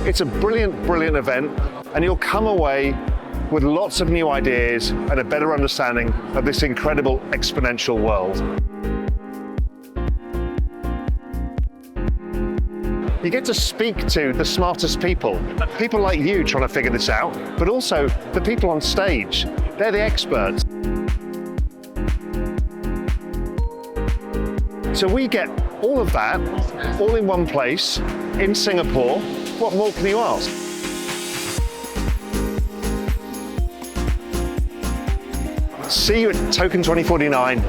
It's a brilliant, brilliant event, and you'll come away with lots of new ideas and a better understanding of this incredible exponential world. You get to speak to the smartest people like you trying to figure this out, but also the people on stage. They're the experts. So we get all of that, all in one place, in Singapore. What more can you ask? See you at Token 2049.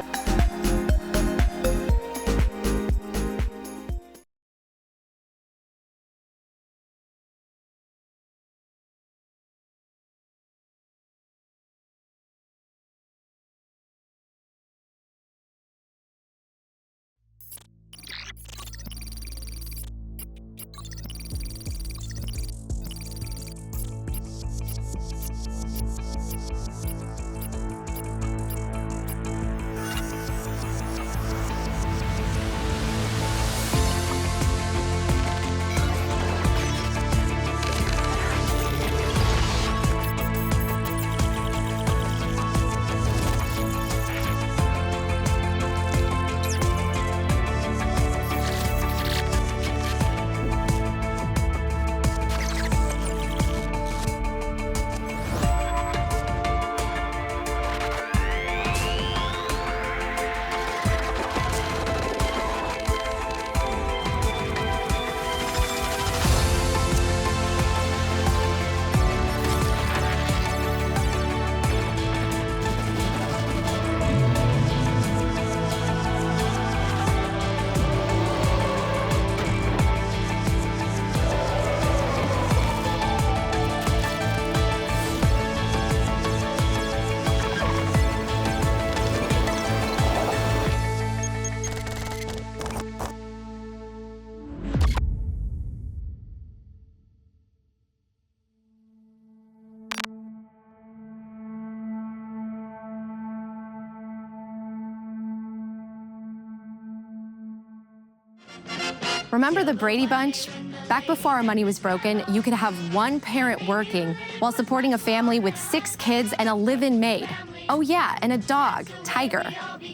Remember the Brady Bunch? Back before our money was broken, you could have one parent working while supporting a family with 6 kids and a live-in maid. Oh yeah, and a dog, Tiger.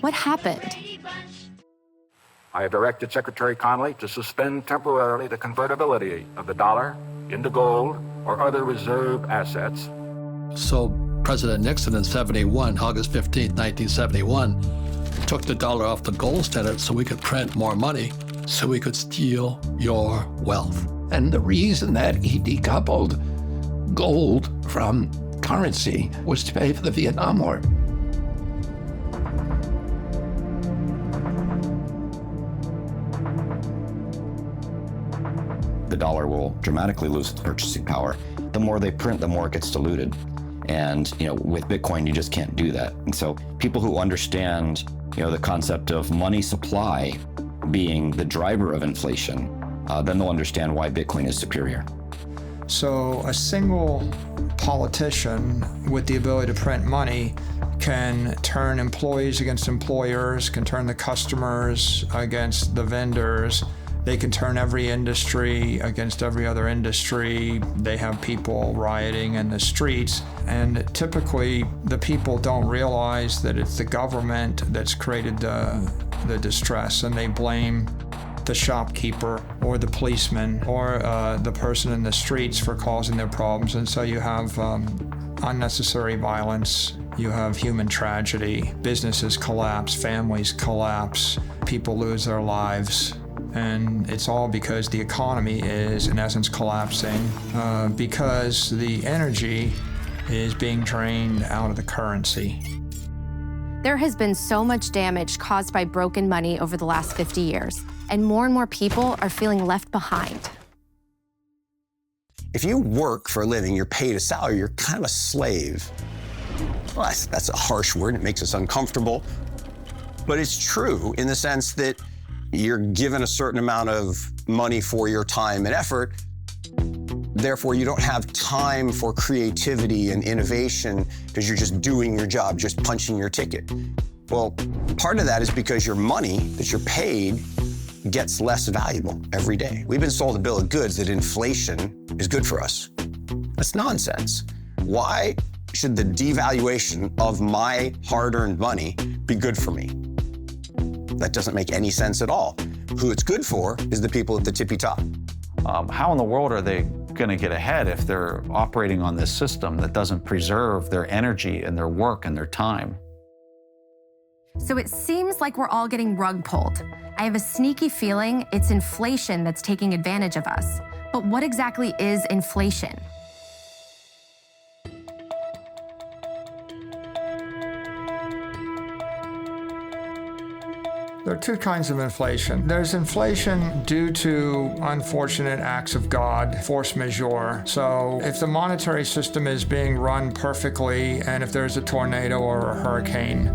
What happened? I have directed Secretary Connolly to suspend temporarily the convertibility of the dollar into gold or other reserve assets. So President Nixon in August 15, 1971, took the dollar off the gold standard so we could print more money, so we could steal your wealth. And the reason that he decoupled gold from currency was to pay for the Vietnam War. The dollar will dramatically lose its purchasing power. The more they print, the more it gets diluted. And with Bitcoin, you just can't do that. And so people who understand the concept of money supply being the driver of inflation, then they'll understand why Bitcoin is superior. So a single politician with the ability to print money can turn employees against employers, can turn the customers against the vendors. They can turn every industry against every other industry. They have people rioting in the streets. And typically, the people don't realize that it's the government that's created the distress, and they blame the shopkeeper or the policeman or the person in the streets for causing their problems. And so you have unnecessary violence, you have human tragedy, businesses collapse, families collapse, people lose their lives. And it's all because the economy is, in essence, collapsing because the energy is being drained out of the currency. There has been so much damage caused by broken money over the last 50 years, and more people are feeling left behind. If you work for a living, you're paid a salary, you're kind of a slave. Well, that's a harsh word, it makes us uncomfortable. But it's true in the sense that you're given a certain amount of money for your time and effort. Therefore, you don't have time for creativity and innovation because you're just doing your job, just punching your ticket. Well, part of that is because your money that you're paid gets less valuable every day. We've been sold a bill of goods that inflation is good for us. That's nonsense. Why should the devaluation of my hard-earned money be good for me? That doesn't make any sense at all. Who it's good for is the people at the tippy top. How in the world are they going to get ahead if they're operating on this system that doesn't preserve their energy and their work and their time? So it seems like we're all getting rug pulled. I have a sneaky feeling it's inflation that's taking advantage of us. But what exactly is inflation? There are two kinds of inflation. There's inflation due to unfortunate acts of God, force majeure. So if the monetary system is being run perfectly, and if there's a tornado or a hurricane,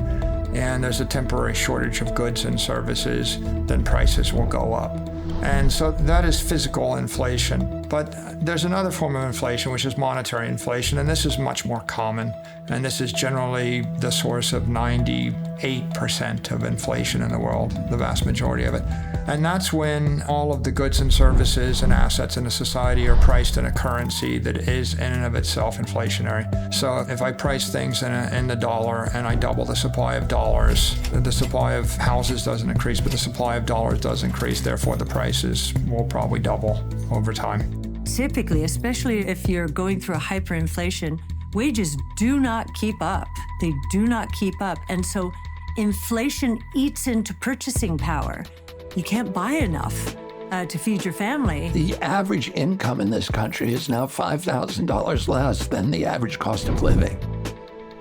and there's a temporary shortage of goods and services, then prices will go up. And so that is physical inflation. But there's another form of inflation, which is monetary inflation, and this is much more common. And this is generally the source of 98% of inflation in the world, the vast majority of it. And that's when all of the goods and services and assets in a society are priced in a currency that is in and of itself inflationary. So if I price things in the dollar and I double the supply of dollars, the supply of houses doesn't increase, but the supply of dollars does increase, therefore the prices will probably double over time. Typically, especially if you're going through a hyperinflation, wages do not keep up. They do not keep up. And so inflation eats into purchasing power. You can't buy enough to feed your family. The average income in this country is now $5,000 less than the average cost of living.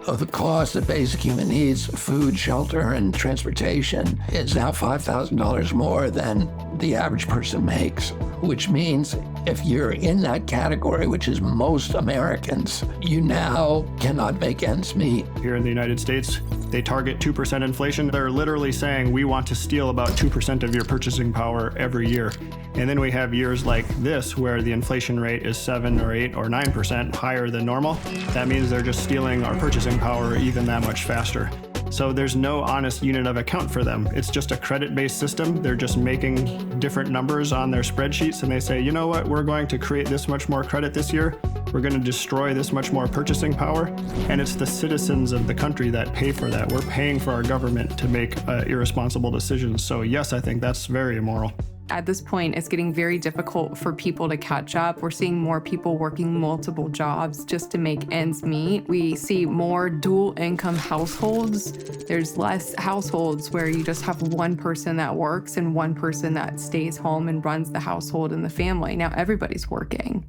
The cost of basic human needs, food, shelter, and transportation is now $5,000 more than the average person makes, which means if you're in that category, which is most Americans, you now cannot make ends meet. Here in the United States, they target 2% inflation. They're literally saying we want to steal about 2% of your purchasing power every year. And then we have years like this where the inflation rate is 7 or 8 or 9% higher than normal. That means they're just stealing our purchasing power even that much faster. So there's no honest unit of account for them. It's just a credit-based system. They're just making different numbers on their spreadsheets and they say, you know what, we're going to create this much more credit this year. We're going to destroy this much more purchasing power. And it's the citizens of the country that pay for that. We're paying for our government to make irresponsible decisions. So yes, I think that's very immoral. At this point, it's getting very difficult for people to catch up. We're seeing more people working multiple jobs just to make ends meet. We see more dual income households. There's less households where you just have one person that works and one person that stays home and runs the household and the family. Now everybody's working.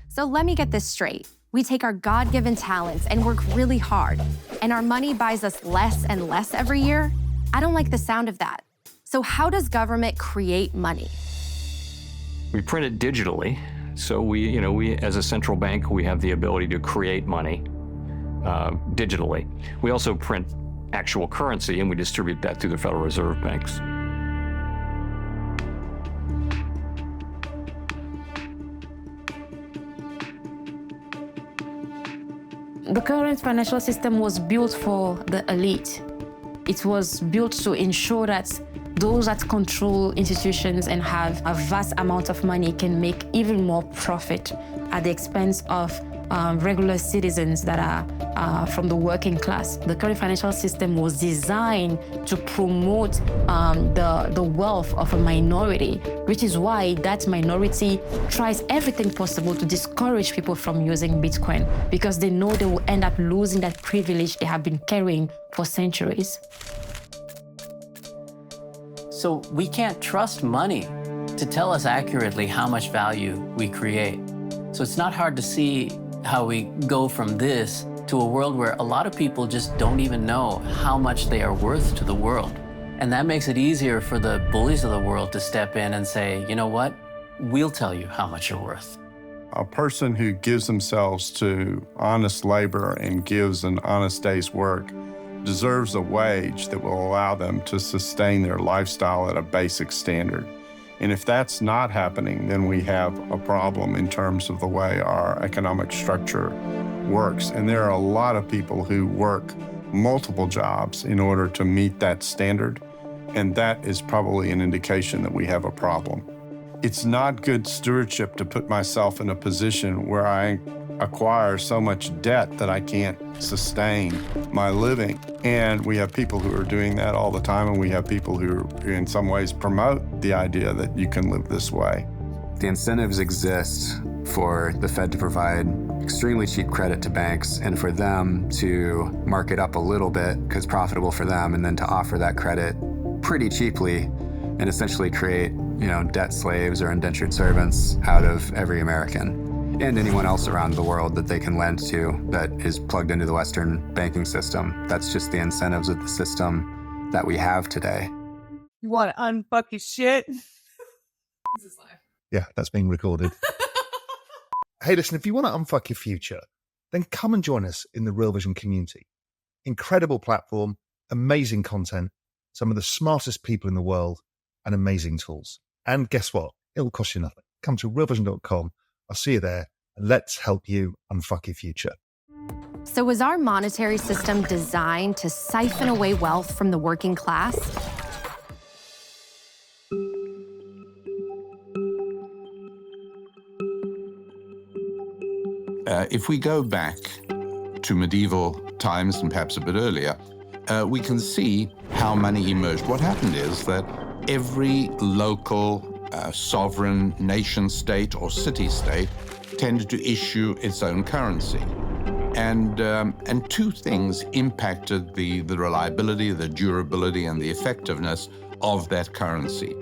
So let me get this straight. We take our God-given talents and work really hard, and our money buys us less and less every year? I don't like the sound of that. So how does government create money? We print it digitally. So we as a central bank, we have the ability to create money digitally. We also print actual currency and we distribute that through the Federal Reserve banks. The current financial system was built for the elite. It was built to ensure that those that control institutions and have a vast amount of money can make even more profit at the expense of regular citizens that are from the working class. The current financial system was designed to promote the wealth of a minority, which is why that minority tries everything possible to discourage people from using Bitcoin, because they know they will end up losing that privilege they have been carrying for centuries. So we can't trust money to tell us accurately how much value we create. So it's not hard to see how we go from this to a world where a lot of people just don't even know how much they are worth to the world. And that makes it easier for the bullies of the world to step in and say, you know what, we'll tell you how much you're worth. A person who gives themselves to honest labor and gives an honest day's work deserves a wage that will allow them to sustain their lifestyle at a basic standard. And if that's not happening, then we have a problem in terms of the way our economic structure works. And there are a lot of people who work multiple jobs in order to meet that standard. And that is probably an indication that we have a problem. It's not good stewardship to put myself in a position where I acquire so much debt that I can't sustain my living. And we have people who are doing that all the time, and we have people who in some ways promote the idea that you can live this way. The incentives exist for the Fed to provide extremely cheap credit to banks and for them to mark it up a little bit because it's profitable for them, and then to offer that credit pretty cheaply and essentially create, debt slaves or indentured servants out of every American and anyone else around the world that they can lend to that is plugged into the Western banking system. That's just the incentives of the system that we have today. You want to unfuck your shit? Yeah, that's being recorded. Hey, listen, if you want to unfuck your future, then come and join us in the Real Vision community. Incredible platform, amazing content, some of the smartest people in the world, and amazing tools. And guess what? It'll cost you nothing. Come to realvision.com. I'll see you there, and let's help you unfuck your future. So was our monetary system designed to siphon away wealth from the working class? If we go back to medieval times and perhaps a bit earlier, we can see how money emerged. What happened is that every local sovereign nation-state or city-state tended to issue its own currency. And two things impacted the reliability, the durability, and the effectiveness of that currency.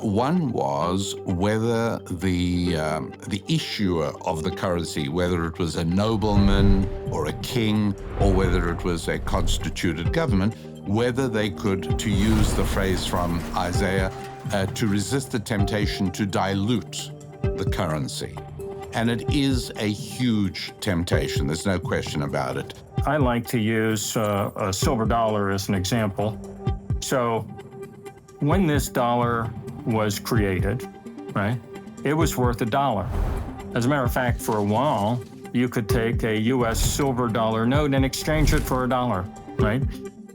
One was whether the issuer of the currency, whether it was a nobleman or a king, or whether it was a constituted government, whether they could, to use the phrase from Isaiah, to resist the temptation to dilute the currency. And it is a huge temptation. There's no question about it. I like to use a silver dollar as an example. So when this dollar was created, right, it was worth $1. As a matter of fact, for a while, you could take a U.S. silver dollar note and exchange it for $1, right?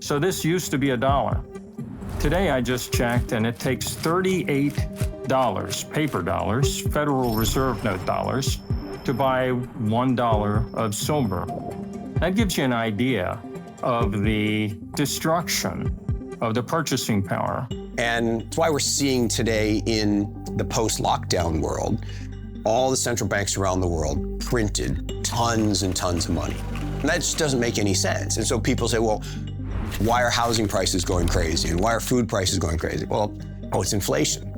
So this used to be $1. Today, I just checked, and it takes $38, paper dollars, Federal Reserve note dollars, to buy $1 of silver. That gives you an idea of the destruction of the purchasing power. And that's why we're seeing today in the post-lockdown world, all the central banks around the world printed tons and tons of money. And that just doesn't make any sense. And so people say, well, why are housing prices going crazy? And why are food prices going crazy? Well, it's inflation.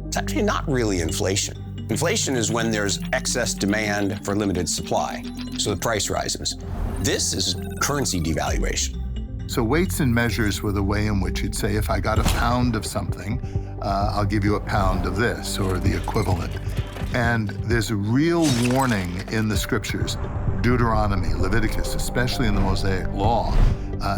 It's actually not really inflation. Inflation is when there's excess demand for limited supply, so the price rises. This is currency devaluation. So weights and measures were the way in which you'd say, if I got a pound of something, I'll give you a pound of this, or the equivalent. And there's a real warning in the scriptures, Deuteronomy, Leviticus, especially in the Mosaic Law,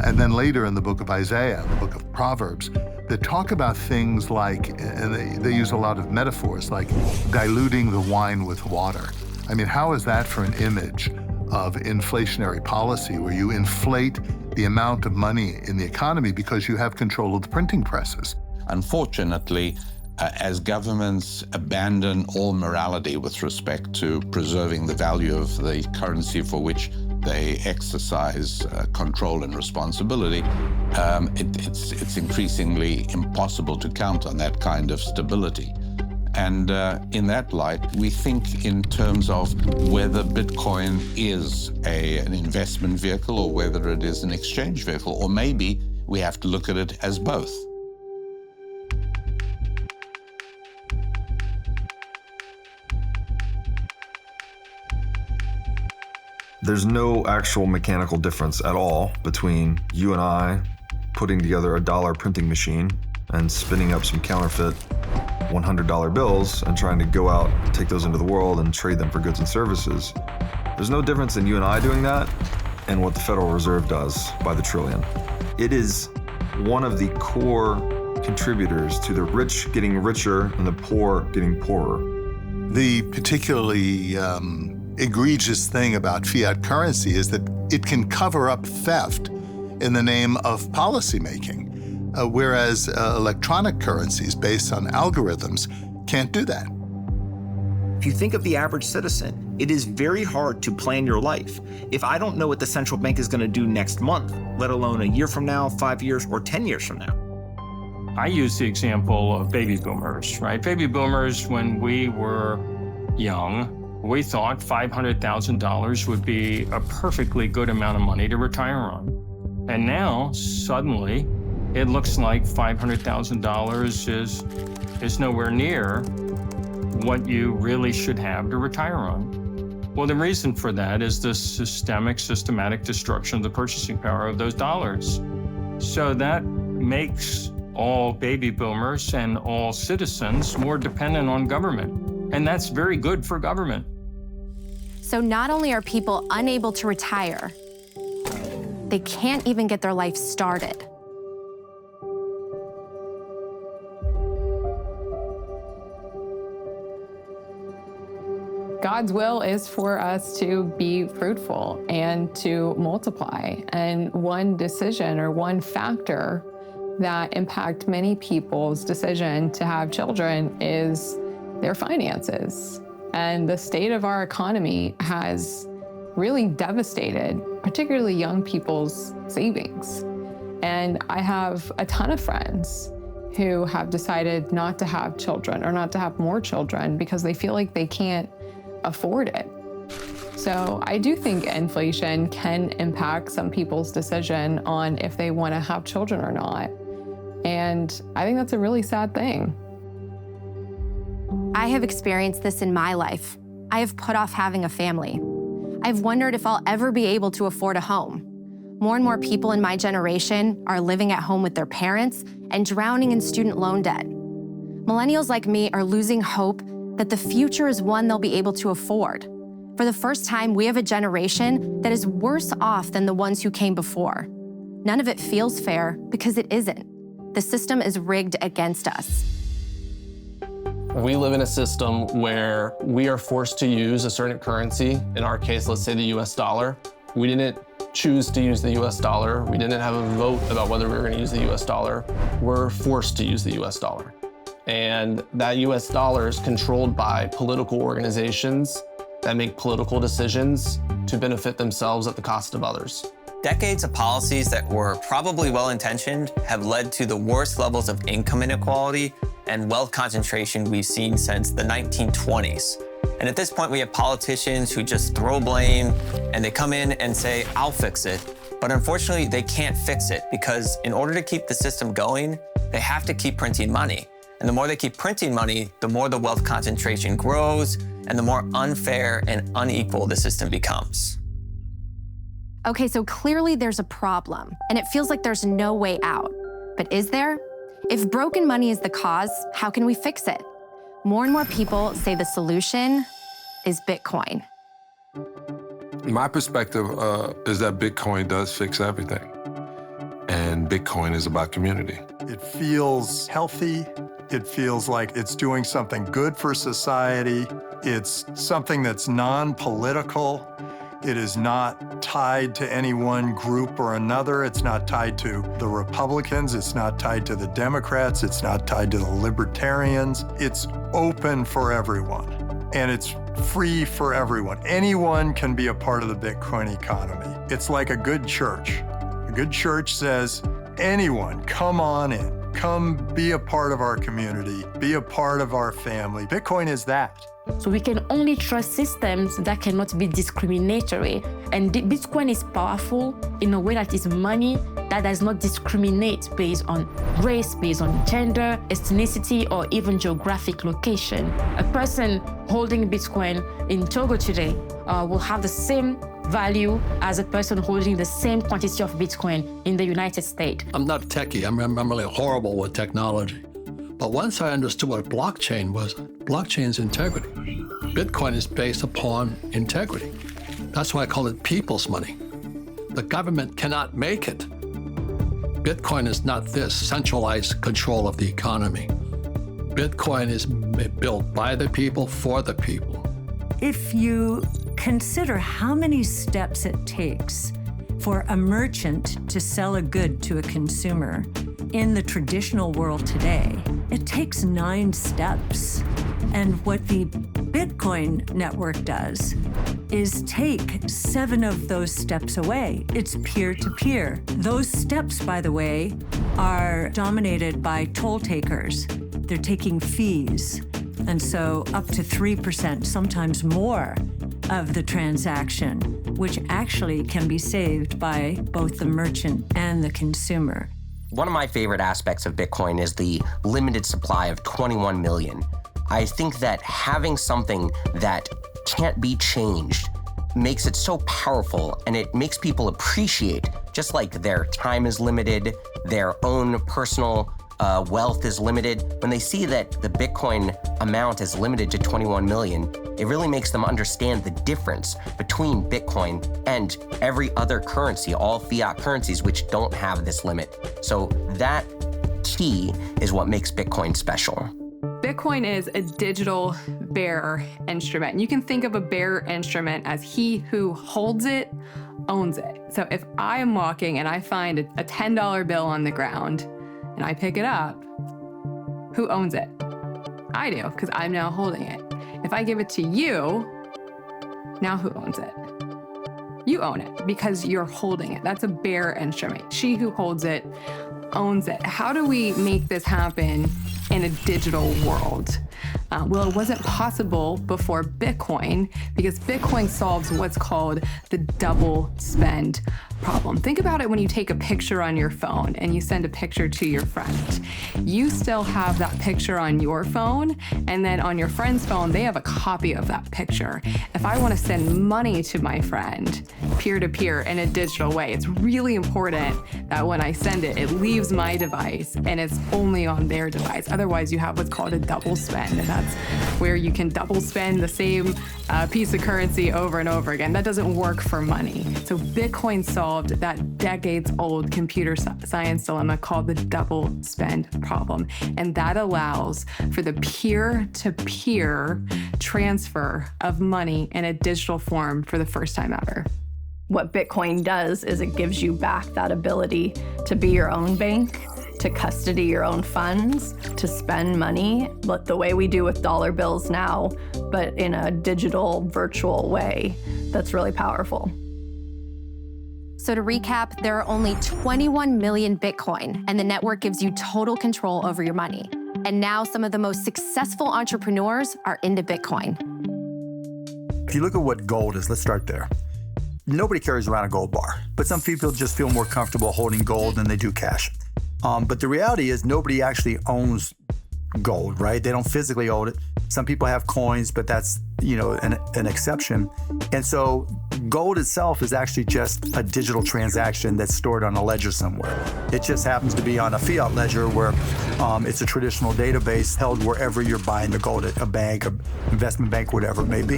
and then later in the book of Isaiah, the book of Proverbs, that talk about things like, and they use a lot of metaphors, like diluting the wine with water. I mean, how is that for an image of inflationary policy, where you inflate the amount of money in the economy because you have control of the printing presses? Unfortunately, as governments abandon all morality with respect to preserving the value of the currency for which they exercise control and responsibility, it's increasingly impossible to count on that kind of stability. And in that light, we think in terms of whether Bitcoin is an investment vehicle or whether it is an exchange vehicle, or maybe we have to look at it as both. There's no actual mechanical difference at all between you and I putting together a dollar printing machine and spinning up some counterfeit $100 bills and trying to go out, take those into the world and trade them for goods and services. There's no difference in you and I doing that and what the Federal Reserve does by the trillion. It is one of the core contributors to the rich getting richer and the poor getting poorer. The particularly egregious thing about fiat currency is that it can cover up theft in the name of policymaking. whereas electronic currencies based on algorithms can't do that. If you think of the average citizen, it is very hard to plan your life. If I don't know what the central bank is going to do next month, let alone a year from now, 5 years, or 10 years from now. I use the example of baby boomers, right? Baby boomers, when we were young, we thought $500,000 would be a perfectly good amount of money to retire on. And now, suddenly, it looks like $500,000 is nowhere near what you really should have to retire on. Well, the reason for that is the systematic destruction of the purchasing power of those dollars. So that makes all baby boomers and all citizens more dependent on government. And that's very good for government. So not only are people unable to retire, they can't even get their life started. God's will is for us to be fruitful and to multiply. And one decision or one factor that impact many people's decision to have children is their finances. And the state of our economy has really devastated, particularly young people's savings. And I have a ton of friends who have decided not to have children or not to have more children because they feel like they can't afford it. So I do think inflation can impact some people's decision on if they want to have children or not. And I think that's a really sad thing. I have experienced this in my life. I have put off having a family. I've wondered if I'll ever be able to afford a home. More and more people in my generation are living at home with their parents and drowning in student loan debt. Millennials like me are losing hope that the future is one they'll be able to afford. For the first time, we have a generation that is worse off than the ones who came before. None of it feels fair because it isn't. The system is rigged against us. We live in a system where we are forced to use a certain currency. In our case, let's say the US dollar. We didn't choose to use the US dollar. We didn't have a vote about whether we were going to use the US dollar. We're forced to use the US dollar. And that US dollar is controlled by political organizations that make political decisions to benefit themselves at the cost of others. Decades of policies that were probably well-intentioned have led to the worst levels of income inequality and wealth concentration we've seen since the 1920s. And at this point, we have politicians who just throw blame and they come in and say, I'll fix it. But unfortunately, they can't fix it because in order to keep the system going, they have to keep printing money. And the more they keep printing money, the more the wealth concentration grows and the more unfair and unequal the system becomes. Okay, so clearly there's a problem, and it feels like there's no way out. But is there? If broken money is the cause, how can we fix it? More and more people say the solution is Bitcoin. My perspective is that Bitcoin does fix everything. And Bitcoin is about community. It feels healthy. It feels like it's doing something good for society. It's something that's non-political. It is not tied to any one group or another. It's not tied to the Republicans. It's not tied to the Democrats. It's not tied to the Libertarians. It's open for everyone, and it's free for everyone. Anyone can be a part of the Bitcoin economy. It's like a good church. A good church says, anyone, come on in. Come be a part of our community. Be a part of our family. Bitcoin is that. So we can only trust systems that cannot be discriminatory. And Bitcoin is powerful in a way that is money that does not discriminate based on race, based on gender, ethnicity, or even geographic location. A person holding Bitcoin in Togo today will have the same value as a person holding the same quantity of Bitcoin in the United States. I'm not techie. I'm really horrible with technology. But once I understood what blockchain was, blockchain's integrity. Bitcoin is based upon integrity. That's why I call it people's money. The government cannot make it. Bitcoin is not this centralized control of the economy. Bitcoin is built by the people, for the people. If you consider how many steps it takes for a merchant to sell a good to a consumer, in the traditional world today, it takes 9 steps. And what the Bitcoin network does is take 7 of those steps away. It's peer-to-peer. Those steps, by the way, are dominated by toll takers. They're taking fees. And so up to 3%, sometimes more, of the transaction, which actually can be saved by both the merchant and the consumer. One of my favorite aspects of Bitcoin is the limited supply of 21 million. I think that having something that can't be changed makes it so powerful, and it makes people appreciate, just like their time is limited, their own personal wealth is limited. When they see that the Bitcoin amount is limited to 21 million, it really makes them understand the difference between Bitcoin and every other currency, all fiat currencies which don't have this limit. So that key is what makes Bitcoin special. Bitcoin is a digital bearer instrument. You can think of a bearer instrument as he who holds it, owns it. So if I am walking and I find a $10 bill on the ground and I pick it up, who owns it? I do, because I'm now holding it. If I give it to you, now who owns it? You own it because you're holding it. That's a bearer instrument. She who holds it owns it. How do we make this happen in a digital world? Well, it wasn't possible before Bitcoin because Bitcoin solves what's called the double spend problem. Think about it when you take a picture on your phone and you send a picture to your friend. You still have that picture on your phone, and then on your friend's phone, they have a copy of that picture. If I want to send money to my friend peer-to-peer in a digital way, it's really important that when I send it, it leaves my device and it's only on their device. Otherwise, you have what's called a double spend, and that's where you can double spend the same piece of currency over and over again. That doesn't work for money. So Bitcoin solved that decades-old computer science dilemma called the double spend problem. And that allows for the peer-to-peer transfer of money in a digital form for the first time ever. What Bitcoin does is it gives you back that ability to be your own bank, to custody your own funds, to spend money, but the way we do with dollar bills now, but in a digital, virtual way. That's really powerful. So to recap, there are only 21 million Bitcoin, and the network gives you total control over your money. And now some of the most successful entrepreneurs are into Bitcoin. If you look at what gold is, let's start there. Nobody carries around a gold bar, but some people just feel more comfortable holding gold than they do cash. But the reality is nobody actually owns gold, right? They don't physically own it. Some people have coins, but that's, an exception. And so gold itself is actually just a digital transaction that's stored on a ledger somewhere. It just happens to be on a fiat ledger where it's a traditional database held wherever you're buying the gold at a bank, an investment bank, whatever it may be.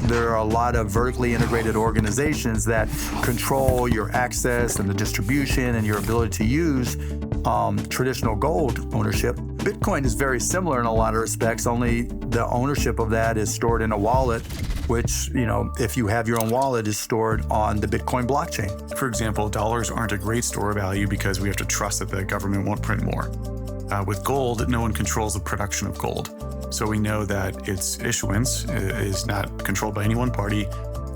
There are a lot of vertically integrated organizations that control your access and the distribution and your ability to use traditional gold ownership. Bitcoin is very similar in a lot of respects, only the ownership of that is stored in a wallet, which, if you have your own wallet, is stored on the Bitcoin blockchain. For example, dollars aren't a great store of value because we have to trust that the government won't print more. With gold, no one controls the production of gold. So we know that its issuance is not controlled by any one party,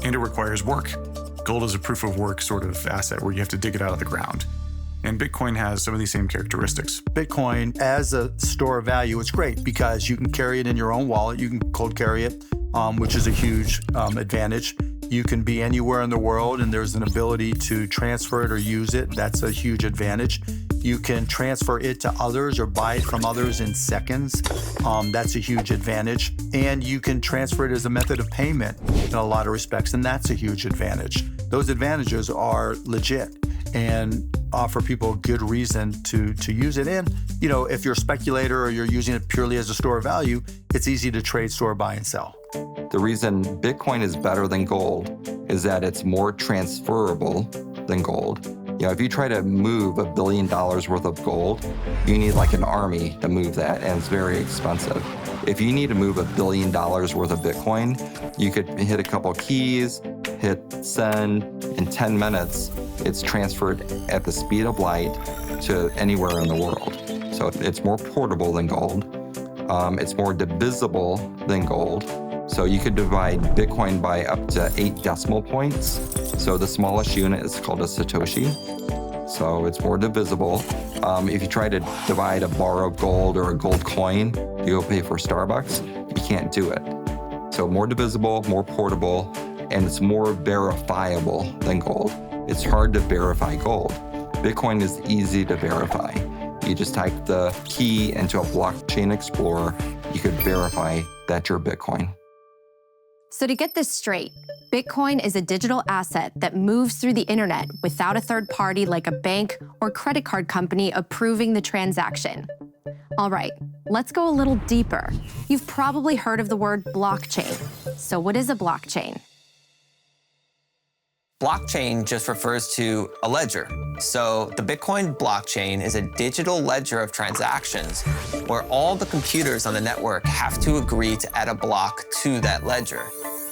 and it requires work. Gold is a proof of work sort of asset where you have to dig it out of the ground. And Bitcoin has some of these same characteristics. Bitcoin, as a store of value, it's great because you can carry it in your own wallet. You can cold carry it, which is a huge advantage. You can be anywhere in the world and there's an ability to transfer it or use it. That's a huge advantage. You can transfer it to others or buy it from others in seconds. That's a huge advantage. And you can transfer it as a method of payment in a lot of respects, and that's a huge advantage. Those advantages are legit and offer people a good reason to use it. And, if you're a speculator or you're using it purely as a store of value, it's easy to trade, store, buy, and sell. The reason Bitcoin is better than gold is that it's more transferable than gold. If you try to move $1 billion worth of gold, you need like an army to move that, and it's very expensive. If you need to move $1 billion worth of Bitcoin, you could hit a couple keys, hit send. In 10 minutes, it's transferred at the speed of light to anywhere in the world. So it's more portable than gold. It's more divisible than gold. So you could divide Bitcoin by up to 8 decimal points. So the smallest unit is called a Satoshi. So it's more divisible. If you try to divide a bar of gold or a gold coin to go pay for Starbucks, you can't do it. So more divisible, more portable, and it's more verifiable than gold. It's hard to verify gold. Bitcoin is easy to verify. You just type the key into a blockchain explorer, you could verify that you're Bitcoin. So to get this straight, Bitcoin is a digital asset that moves through the internet without a third party like a bank or credit card company approving the transaction. All right, let's go a little deeper. You've probably heard of the word blockchain. So what is a blockchain? Blockchain just refers to a ledger. So the Bitcoin blockchain is a digital ledger of transactions where all the computers on the network have to agree to add a block to that ledger.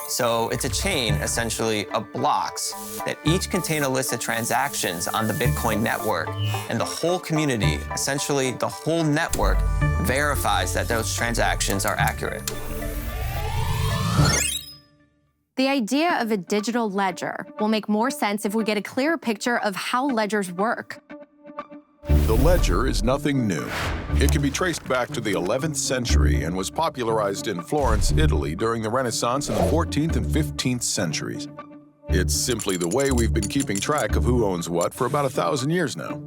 So it's a chain, essentially, of blocks that each contain a list of transactions on the Bitcoin network. And the whole community, essentially the whole network, verifies that those transactions are accurate. The idea of a digital ledger will make more sense if we get a clearer picture of how ledgers work. The ledger is nothing new. It can be traced back to the 11th century and was popularized in Florence, Italy during the Renaissance in the 14th and 15th centuries. It's simply the way we've been keeping track of who owns what for about 1,000 years now.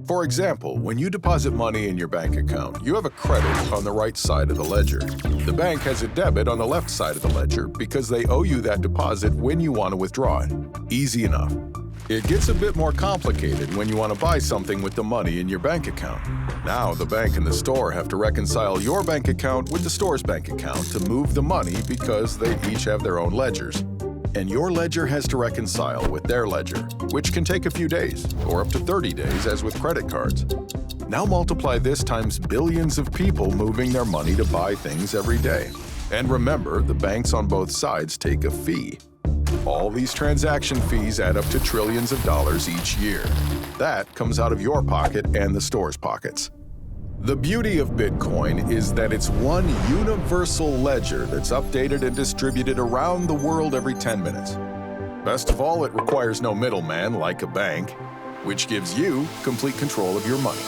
For example, when you deposit money in your bank account, you have a credit on the right side of the ledger. The bank has a debit on the left side of the ledger because they owe you that deposit when you want to withdraw it. Easy enough. It gets a bit more complicated when you want to buy something with the money in your bank account. Now the bank and the store have to reconcile your bank account with the store's bank account to move the money because they each have their own ledgers. And your ledger has to reconcile with their ledger, which can take a few days, or up to 30 days as with credit cards. Now multiply this times billions of people moving their money to buy things every day. And remember, the banks on both sides take a fee. All these transaction fees add up to trillions of dollars each year. That comes out of your pocket and the store's pockets. The beauty of Bitcoin is that it's one universal ledger that's updated and distributed around the world every 10 minutes. Best of all, it requires no middleman like a bank, which gives you complete control of your money.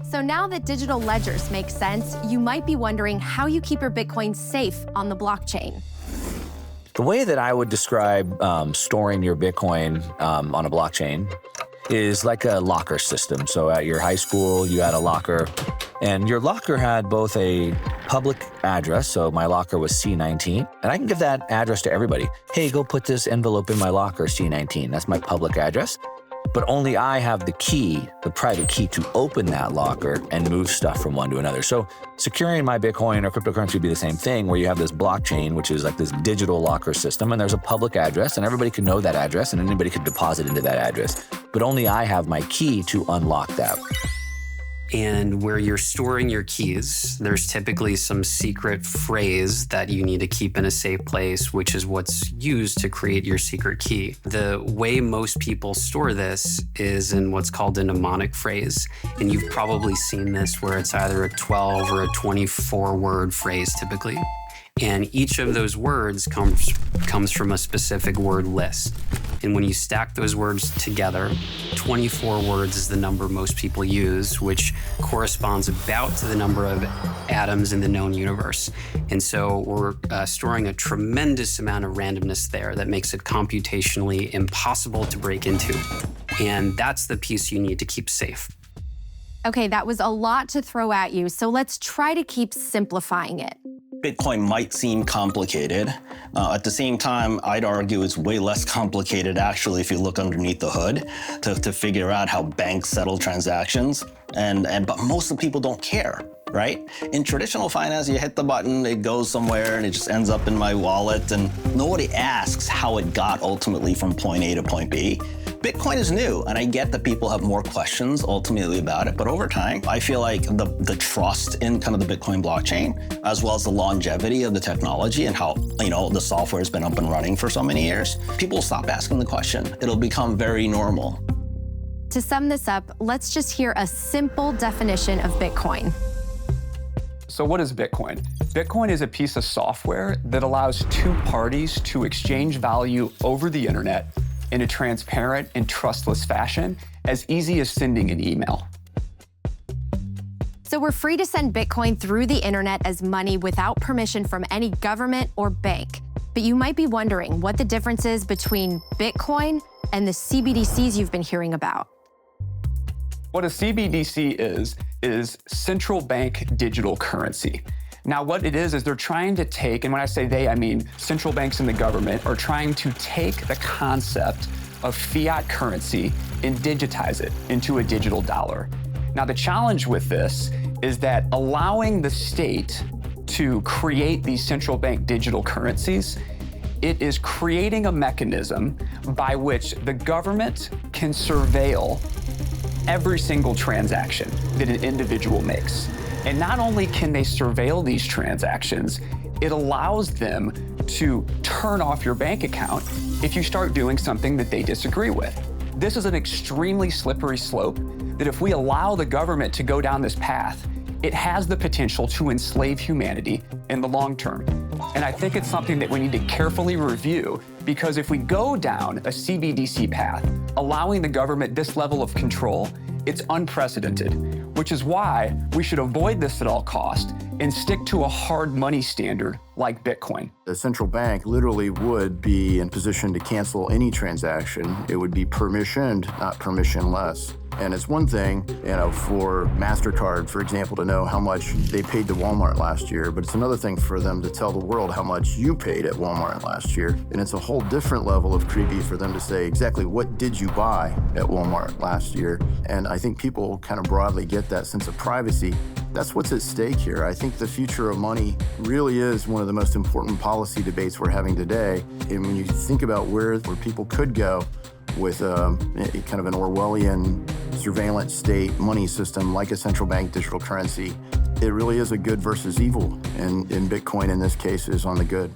So now that digital ledgers make sense, you might be wondering how you keep your Bitcoin safe on the blockchain. The way that I would describe storing your Bitcoin on a blockchain is like a locker system. So at your high school, you had a locker, and your locker had both a public address, so my locker was C19, and I can give that address to everybody. Hey, go put this envelope in my locker, C19. That's my public address. But only I have the key, the private key, to open that locker and move stuff from one to another. So securing my Bitcoin or cryptocurrency would be the same thing, where you have this blockchain, which is like this digital locker system, and there's a public address, and everybody can know that address, and anybody could deposit into that address. But only I have my key to unlock that. And where you're storing your keys, there's typically some secret phrase that you need to keep in a safe place, which is what's used to create your secret key. The way most people store this is in what's called a mnemonic phrase. And you've probably seen this where it's either a 12 or a 24-word phrase typically. And each of those words comes from a specific word list. And when you stack those words together, 24 words is the number most people use, which corresponds about to the number of atoms in the known universe. And so we're storing a tremendous amount of randomness there that makes it computationally impossible to break into. And that's the piece you need to keep safe. Okay, that was a lot to throw at you, so let's try to keep simplifying it. Bitcoin might seem complicated. At the same time, I'd argue it's way less complicated actually if you look underneath the hood to figure out how banks settle transactions. But most of the people don't care, right? In traditional finance, you hit the button, it goes somewhere, and it just ends up in my wallet, and nobody asks how it got ultimately from point A to point B. Bitcoin is new, and I get that people have more questions ultimately about it, but over time, I feel like the trust in kind of the Bitcoin blockchain, as well as the longevity of the technology and how, the software has been up and running for so many years, people will stop asking the question. It'll become very normal. To sum this up, let's just hear a simple definition of Bitcoin. So what is Bitcoin? Bitcoin is a piece of software that allows two parties to exchange value over the internet in a transparent and trustless fashion, as easy as sending an email. So we're free to send Bitcoin through the internet as money without permission from any government or bank. But you might be wondering what the difference is between Bitcoin and the CBDCs you've been hearing about. What a CBDC is central bank digital currency. Now, what it is they're trying to take, and when I say they, I mean central banks and the government, are trying to take the concept of fiat currency and digitize it into a digital dollar. Now, the challenge with this is that allowing the state to create these central bank digital currencies, it is creating a mechanism by which the government can surveil every single transaction that an individual makes. And not only can they surveil these transactions, it allows them to turn off your bank account if you start doing something that they disagree with. This is an extremely slippery slope that if we allow the government to go down this path, it has the potential to enslave humanity in the long term. And I think it's something that we need to carefully review, because if we go down a CBDC path, allowing the government this level of control, it's unprecedented, which is why we should avoid this at all costs and stick to a hard money standard like Bitcoin. The central bank literally would be in position to cancel any transaction. It would be permissioned, not permissionless. And it's one thing, for MasterCard, for example, to know how much they paid to Walmart last year, but it's another thing for them to tell the world how much you paid at Walmart last year. And it's a whole different level of creepy for them to say exactly what did you buy at Walmart last year. And I think people kind of broadly get that sense of privacy. That's what's at stake here. I think the future of money really is one of the most important policy debates we're having today. And when you think about where people could go with kind of an Orwellian surveillance state money system like a central bank digital currency, it really is a good versus evil. And Bitcoin in this case is on the good.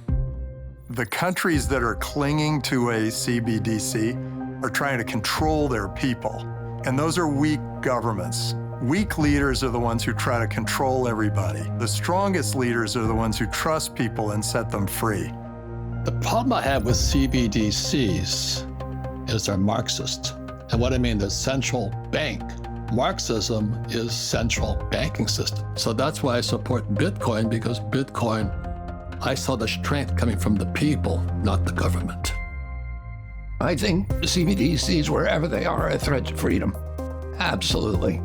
The countries that are clinging to a CBDC are trying to control their people. And those are weak governments. Weak leaders are the ones who try to control everybody. The strongest leaders are the ones who trust people and set them free. The problem I have with CBDCs is they're Marxist. And what I mean, the central bank. Marxism is central banking system. So that's why I support Bitcoin, because Bitcoin, I saw the strength coming from the people, not the government. I think CBDCs, wherever they are a threat to freedom. Absolutely.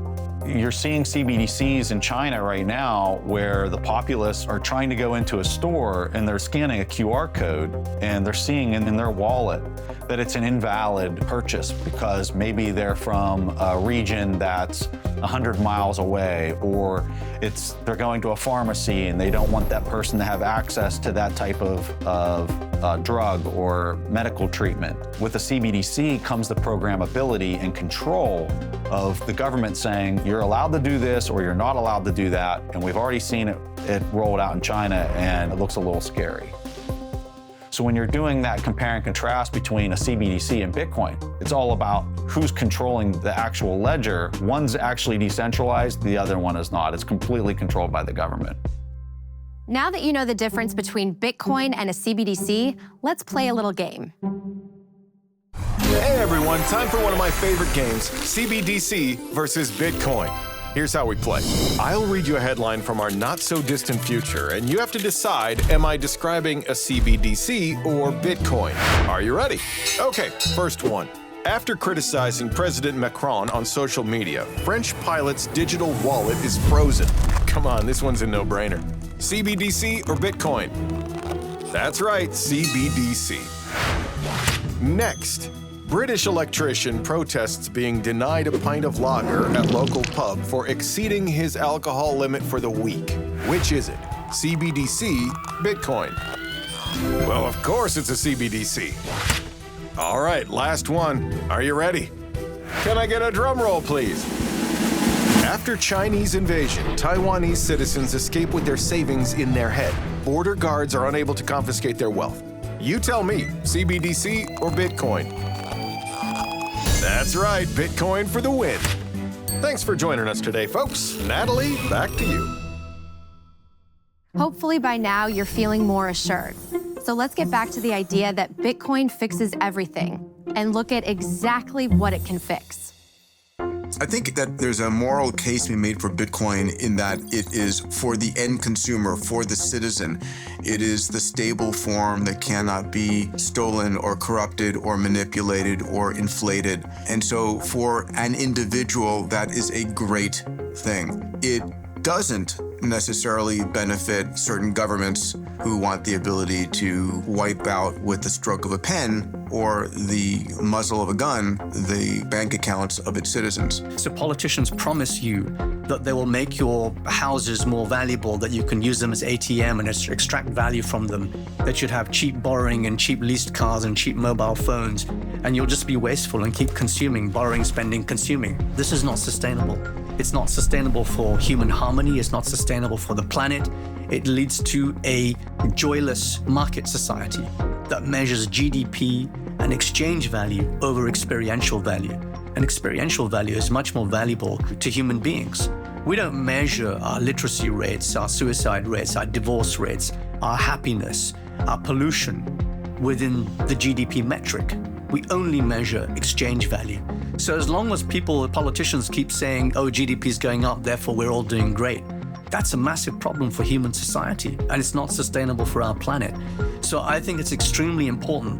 You're seeing CBDCs in China right now where the populace are trying to go into a store and they're scanning a QR code and they're seeing in their wallet that it's an invalid purchase because maybe they're from a region that's 100 miles away, or they're going to a pharmacy and they don't want that person to have access to that type of drug or medical treatment. With the CBDC comes the programmability and control of the government saying you're allowed to do this or you're not allowed to do that. And we've already seen it rolled out in China, and it looks a little scary. So when you're doing that compare and contrast between a CBDC and Bitcoin, it's all about who's controlling the actual ledger. One's actually decentralized, the other one is not. It's completely controlled by the government. Now that you know the difference between Bitcoin and a CBDC, let's play a little game. Hey everyone, time for one of my favorite games, CBDC versus Bitcoin. Here's how we play. I'll read you a headline from our not-so-distant future, and you have to decide, am I describing a CBDC or Bitcoin? Are you ready? Okay, first one. After criticizing President Macron on social media, French pilot's digital wallet is frozen. Come on, this one's a no-brainer. CBDC or Bitcoin? That's right, CBDC. Next. British electrician protests being denied a pint of lager at local pub for exceeding his alcohol limit for the week. Which is it? CBDC, Bitcoin? Well, of course it's a CBDC. All right, last one. Are you ready? Can I get a drum roll, please? After Chinese invasion, Taiwanese citizens escape with their savings in their head. Border guards are unable to confiscate their wealth. You tell me, CBDC or Bitcoin? That's That's right, Bitcoin for the win. Thanks for joining us today, folks. Natalie, back to you. Hopefully by now you're feeling more assured. So let's get back to the idea that Bitcoin fixes everything and look at exactly what it can fix. I think that there's a moral case to be made for Bitcoin in that it is for the end consumer, for the citizen. It is the stable form that cannot be stolen or corrupted or manipulated or inflated. And so for an individual, that is a great thing. It doesn't necessarily benefit certain governments who want the ability to wipe out with the stroke of a pen or the muzzle of a gun the bank accounts of its citizens. So politicians promise you that they will make your houses more valuable, that you can use them as ATM and extract value from them, that you'd have cheap borrowing and cheap leased cars and cheap mobile phones, and you'll just be wasteful and keep consuming, borrowing, spending, consuming. This is not sustainable. It's not sustainable for human harmony. It's not sustainable for the planet. It leads to a joyless market society that measures GDP and exchange value over experiential value. And experiential value is much more valuable to human beings. We don't measure our literacy rates, our suicide rates, our divorce rates, our happiness, our pollution within the GDP metric. We only measure exchange value. So as long as politicians keep saying, oh, GDP is going up, therefore we're all doing great, that's a massive problem for human society, and it's not sustainable for our planet. So I think it's extremely important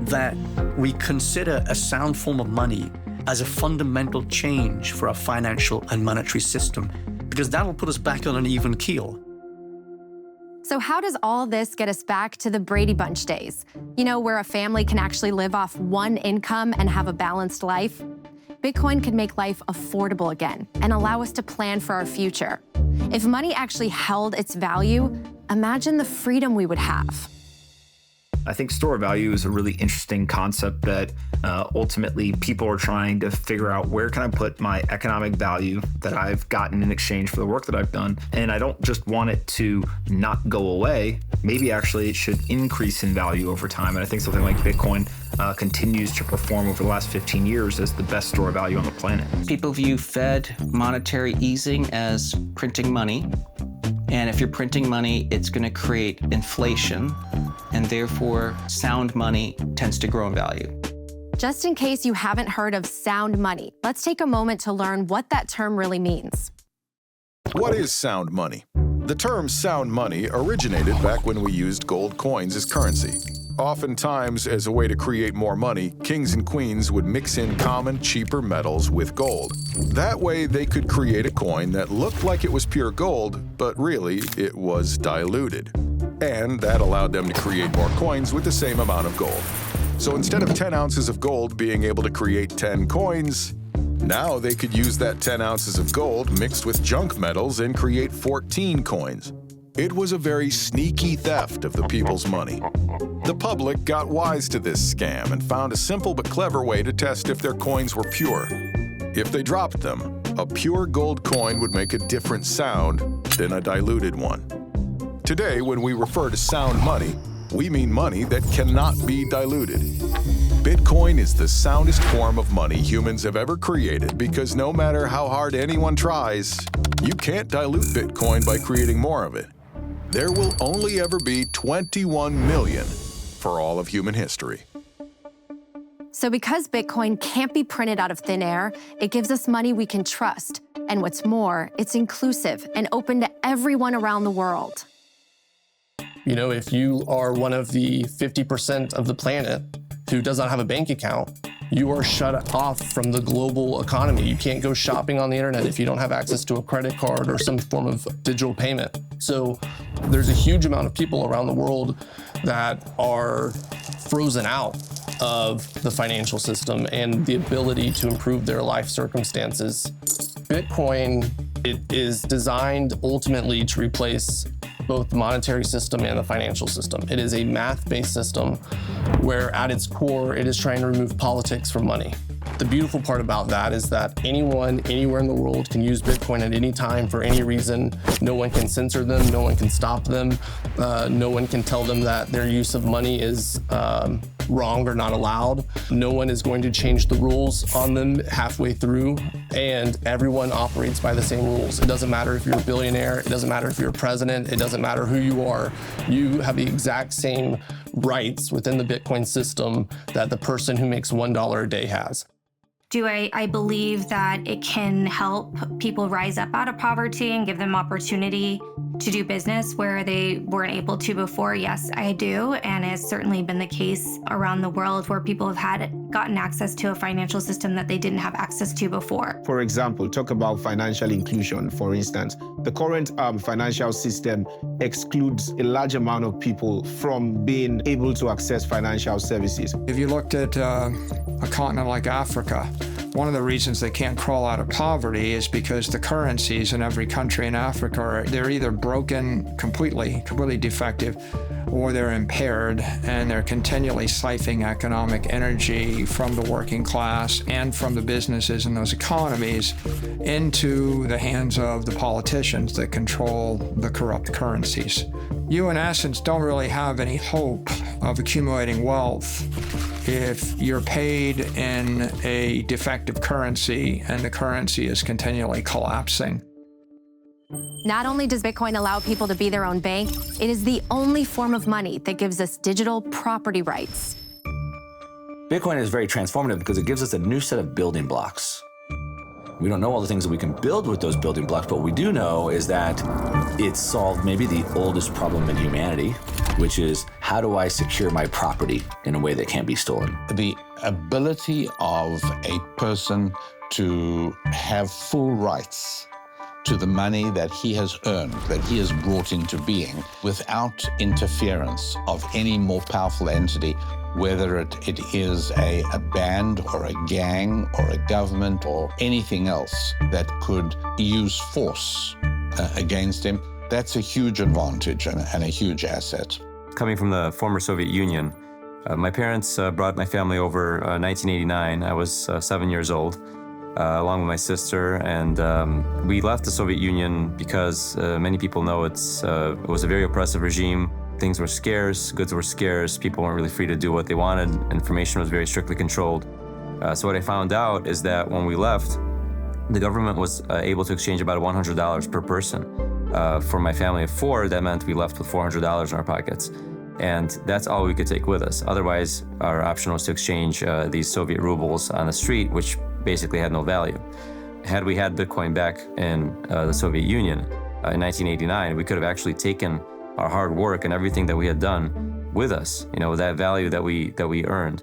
that we consider a sound form of money as a fundamental change for our financial and monetary system, because that'll put us back on an even keel. So how does all this get us back to the Brady Bunch days? You know, where a family can actually live off one income and have a balanced life? Bitcoin could make life affordable again and allow us to plan for our future. If money actually held its value, imagine the freedom we would have. I think store of value is a really interesting concept that ultimately people are trying to figure out, where can I put my economic value that I've gotten in exchange for the work that I've done? And I don't just want it to not go away. Maybe actually it should increase in value over time. And I think something like Bitcoin continues to perform over the last 15 years as the best store of value on the planet. People view Fed monetary easing as printing money. And if you're printing money, it's going to create inflation, and therefore sound money tends to grow in value. Just in case you haven't heard of sound money, let's take a moment to learn what that term really means. What is sound money? The term sound money originated back when we used gold coins as currency. Oftentimes, as a way to create more money, kings and queens would mix in common, cheaper metals with gold. That way, they could create a coin that looked like it was pure gold, but really, it was diluted. And that allowed them to create more coins with the same amount of gold. So instead of 10 ounces of gold being able to create 10 coins, now they could use that 10 ounces of gold mixed with junk metals and create 14 coins. It was a very sneaky theft of the people's money. The public got wise to this scam and found a simple but clever way to test if their coins were pure. If they dropped them, a pure gold coin would make a different sound than a diluted one. Today, when we refer to sound money, we mean money that cannot be diluted. Bitcoin is the soundest form of money humans have ever created, because no matter how hard anyone tries, you can't dilute Bitcoin by creating more of it. There will only ever be 21 million for all of human history. So because Bitcoin can't be printed out of thin air, it gives us money we can trust. And what's more, it's inclusive and open to everyone around the world. You know, if you are one of the 50% of the planet who does not have a bank account, you are shut off from the global economy. You can't go shopping on the internet if you don't have access to a credit card or some form of digital payment. So there's a huge amount of people around the world that are frozen out of the financial system and the ability to improve their life circumstances. Bitcoin, it is designed ultimately to replace both the monetary system and the financial system. It is a math-based system where at its core, it is trying to remove politics from money. The beautiful part about that is that anyone, anywhere in the world can use Bitcoin at any time for any reason. No one can censor them, no one can stop them, no one can tell them that their use of money is wrong or not allowed. No one is going to change the rules on them halfway through, and everyone operates by the same rules. It doesn't matter if you're a billionaire, it doesn't matter if you're a president, it doesn't matter who you are. You have the exact same rights within the Bitcoin system that the person who makes $1 a day has. Do I believe that it can help people rise up out of poverty and give them opportunity to do business where they weren't able to before? Yes, I do. And it's certainly been the case around the world where people have gotten access to a financial system that they didn't have access to before. For example, talk about financial inclusion, for instance. The current financial system excludes a large amount of people from being able to access financial services. If you looked at a continent like Africa, one of the reasons they can't crawl out of poverty is because the currencies in every country in Africa they're either broken completely defective, or they're impaired, and they're continually siphoning economic energy from the working class and from the businesses in those economies into the hands of the politicians that control the corrupt currencies. You, in essence, don't really have any hope of accumulating wealth if you're paid in a defective currency and the currency is continually collapsing. Not only does Bitcoin allow people to be their own bank, it is the only form of money that gives us digital property rights. Bitcoin is very transformative because it gives us a new set of building blocks. We don't know all the things that we can build with those building blocks, but what we do know is that it solved maybe the oldest problem in humanity, which is how do I secure my property in a way that can't be stolen? The ability of a person to have full rights to the money that he has earned, that he has brought into being, without interference of any more powerful entity, whether it is a band or a gang or a government or anything else that could use force against him. That's a huge advantage and a huge asset. Coming from the former Soviet Union, my parents brought my family over 1989. I was 7 years old. Along with my sister, and we left the Soviet Union because many people know it was a very oppressive regime. Things were scarce, goods were scarce, people weren't really free to do what they wanted, information was very strictly controlled. So what I found out is that when we left, the government was able to exchange about $100 per person. For my family of four, that meant we left with $400 in our pockets. And that's all we could take with us. Otherwise, our option was to exchange these Soviet rubles on the street, which basically had no value. Had we had Bitcoin back in the Soviet Union in 1989, we could have actually taken our hard work and everything that we had done with us, that value that we earned.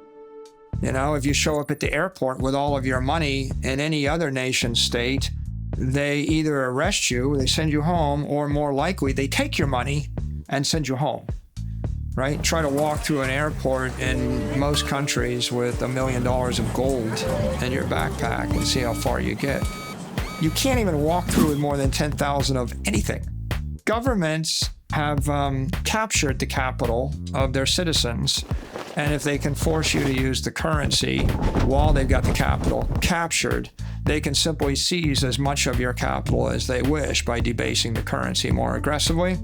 If you show up at the airport with all of your money in any other nation state, they either arrest you, they send you home, or more likely, they take your money and send you home. Right? Try to walk through an airport in most countries with $1 million of gold in your backpack and see how far you get. You can't even walk through with more than 10,000 of anything. Governments have captured the capital of their citizens, and if they can force you to use the currency while they've got the capital captured, they can simply seize as much of your capital as they wish by debasing the currency more aggressively.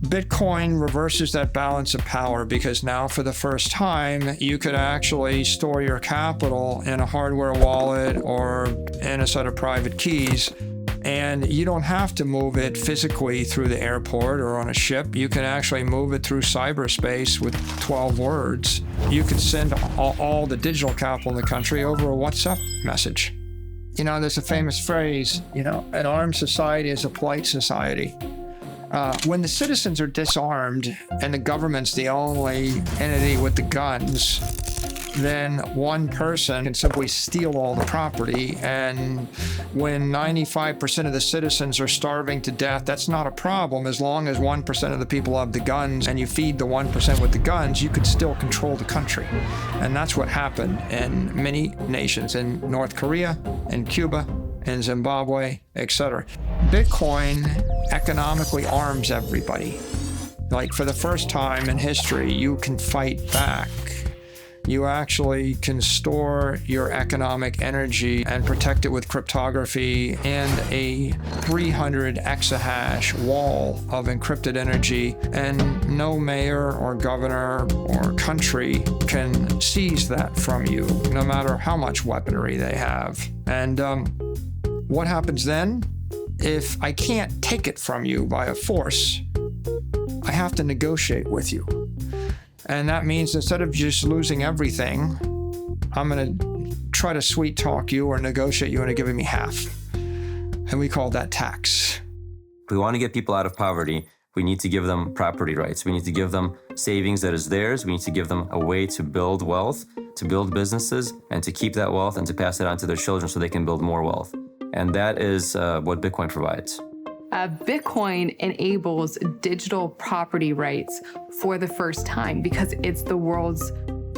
Bitcoin reverses that balance of power because now for the first time, you could actually store your capital in a hardware wallet or in a set of private keys, and you don't have to move it physically through the airport or on a ship. You can actually move it through cyberspace with 12 words. You could send all the digital capital in the country over a WhatsApp message. There's a famous phrase, an armed society is a polite society. When the citizens are disarmed and the government's the only entity with the guns, then one person can simply steal all the property. And when 95% of the citizens are starving to death, that's not a problem. As long as 1% of the people have the guns and you feed the 1% with the guns, you could still control the country. And that's what happened in many nations, in North Korea, in Cuba, in Zimbabwe, etc. Bitcoin economically arms everybody. Like, for the first time in history, you can fight back You actually can store your economic energy and protect it with cryptography and a 300 exahash wall of encrypted energy, and no mayor or governor or country can seize that from you, no matter how much weaponry they have. And what happens then? If I can't take it from you by a force, I have to negotiate with you. And that means instead of just losing everything, I'm going to try to sweet talk you or negotiate you into giving me half. And we call that tax. If we want to get people out of poverty, we need to give them property rights. We need to give them savings that is theirs. We need to give them a way to build wealth, to build businesses, and to keep that wealth and to pass it on to their children so they can build more wealth. And that is what Bitcoin provides. Bitcoin enables digital property rights for the first time because it's the world's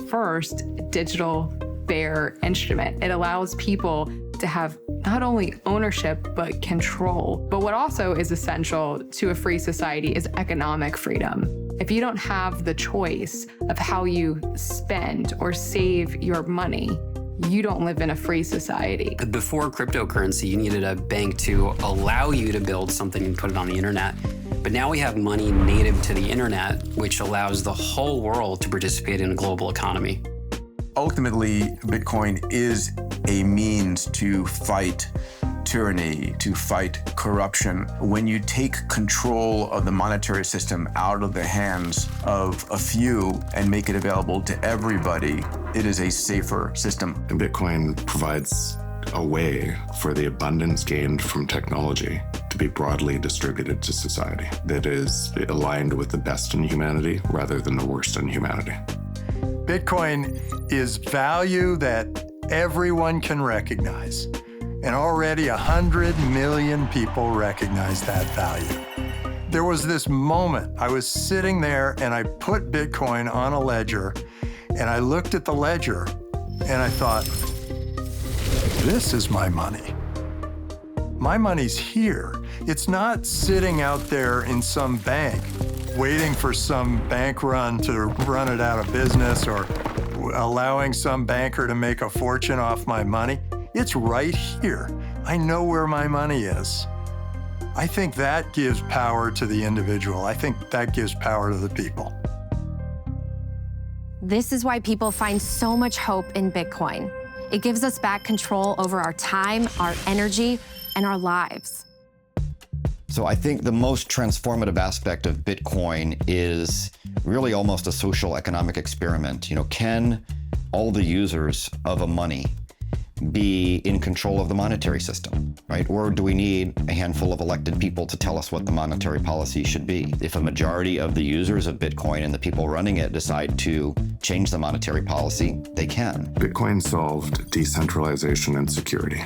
first digital bearer instrument. It allows people to have not only ownership, but control. But what also is essential to a free society is economic freedom. If you don't have the choice of how you spend or save your money, you don't live in a free society. Before cryptocurrency, you needed a bank to allow you to build something and put it on the internet. But now we have money native to the internet, which allows the whole world to participate in a global economy. Ultimately, Bitcoin is a means to fight tyranny, to fight corruption. When you take control of the monetary system out of the hands of a few and make it available to everybody, it is a safer system. And Bitcoin provides a way for the abundance gained from technology to be broadly distributed to society that is aligned with the best in humanity rather than the worst in humanity. Bitcoin is value that everyone can recognize. And already 100 million people recognize that value. There was this moment, I was sitting there and I put Bitcoin on a ledger and I looked at the ledger and I thought, this is my money. My money's here. It's not sitting out there in some bank waiting for some bank run to run it out of business or allowing some banker to make a fortune off my money. It's right here. I know where my money is. I think that gives power to the individual. I think that gives power to the people. This is why people find so much hope in Bitcoin. It gives us back control over our time, our energy, and our lives. So I think the most transformative aspect of Bitcoin is really almost a social economic experiment. Can all the users of a money be in control of the monetary system, right? Or do we need a handful of elected people to tell us what the monetary policy should be? If a majority of the users of Bitcoin and the people running it decide to change the monetary policy, they can. Bitcoin solved decentralization and security.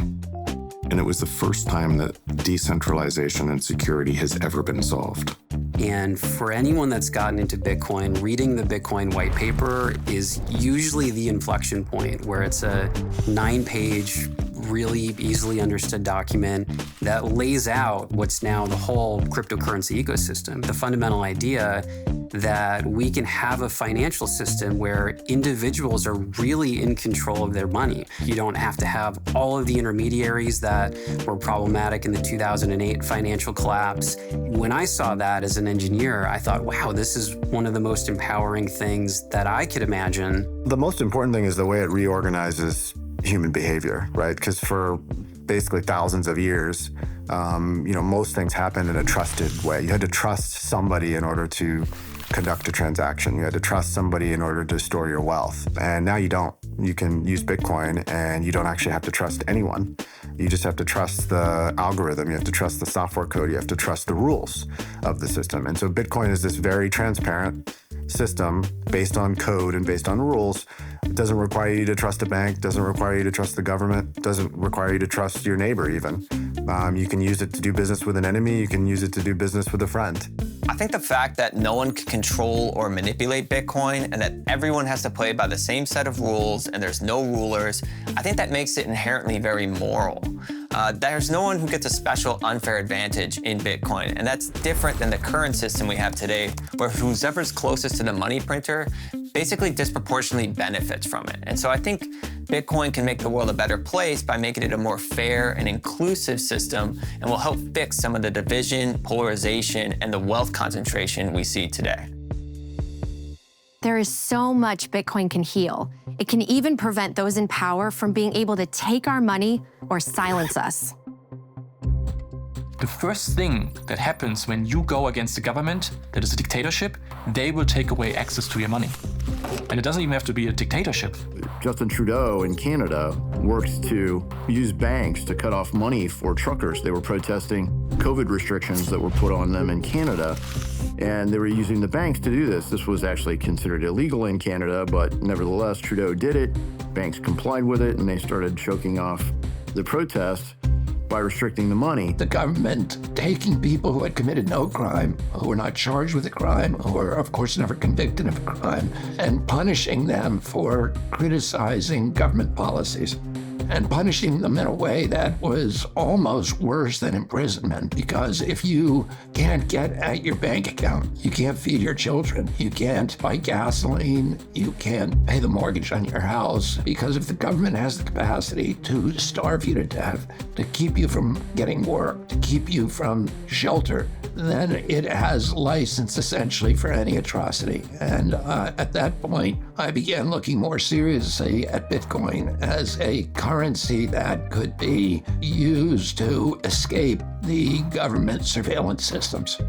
And it was the first time that decentralization and security has ever been solved. And for anyone that's gotten into Bitcoin, reading the Bitcoin white paper is usually the inflection point where it's a 9-page, really easily understood document that lays out what's now the whole cryptocurrency ecosystem. The fundamental idea that we can have a financial system where individuals are really in control of their money. You don't have to have all of the intermediaries that were problematic in the 2008 financial collapse. When I saw that as an engineer, I thought, wow, this is one of the most empowering things that I could imagine. The most important thing is the way it reorganizes human behavior, right? Because for basically thousands of years, most things happened in a trusted way. You had to trust somebody in order to conduct a transaction. You had to trust somebody in order to store your wealth. And now you don't. You can use Bitcoin and you don't actually have to trust anyone. You just have to trust the algorithm. You have to trust the software code. You have to trust the rules of the system. And so Bitcoin is this very transparent system based on code and based on rules. It doesn't require you to trust a bank, doesn't require you to trust the government, doesn't require you to trust your neighbor even. You can use it to do business with an enemy, you can use it to do business with a friend. I think the fact that no one can control or manipulate Bitcoin and that everyone has to play by the same set of rules and there's no rulers, I think that makes it inherently very moral. There's no one who gets a special unfair advantage in Bitcoin, and that's different than the current system we have today, where whoever's closest to the money printer basically disproportionately benefits from it. And so I think Bitcoin can make the world a better place by making it a more fair and inclusive system, and will help fix some of the division, polarization, and the wealth concentration we see today. There is so much Bitcoin can heal. It can even prevent those in power from being able to take our money or silence us. The first thing that happens when you go against the government, that is a dictatorship, they will take away access to your money. And it doesn't even have to be a dictatorship. Justin Trudeau in Canada worked to use banks to cut off money for truckers. They were protesting COVID restrictions that were put on them in Canada, and they were using the banks to do this. This was actually considered illegal in Canada, but nevertheless, Trudeau did it. Banks complied with it, and they started choking off the protest by restricting the money. The government taking people who had committed no crime, who were not charged with a crime, who were, of course, never convicted of a crime, and punishing them for criticizing government policies, and punishing them in a way that was almost worse than imprisonment, because if you can't get at your bank account, you can't feed your children, you can't buy gasoline, you can't pay the mortgage on your house, because if the government has the capacity to starve you to death, to keep you from getting work, to keep you from shelter, then it has license essentially for any atrocity. And at that point, I began looking more seriously at Bitcoin as a currency that could be used to escape the government surveillance systems.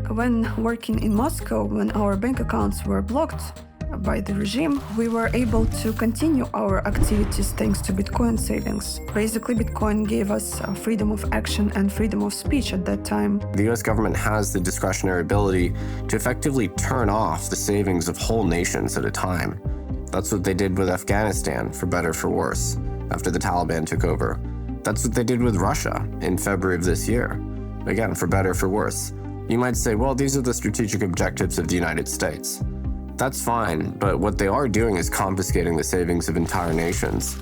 When working in Moscow, when our bank accounts were blocked by the regime, we were able to continue our activities thanks to Bitcoin savings. Basically, Bitcoin gave us freedom of action and freedom of speech at that time. The US government has the discretionary ability to effectively turn off the savings of whole nations at a time. That's what they did with Afghanistan, for better or for worse, after the Taliban took over. That's what they did with Russia in February of this year. Again, for better or for worse. You might say, well, these are the strategic objectives of the United States. That's fine, but what they are doing is confiscating the savings of entire nations.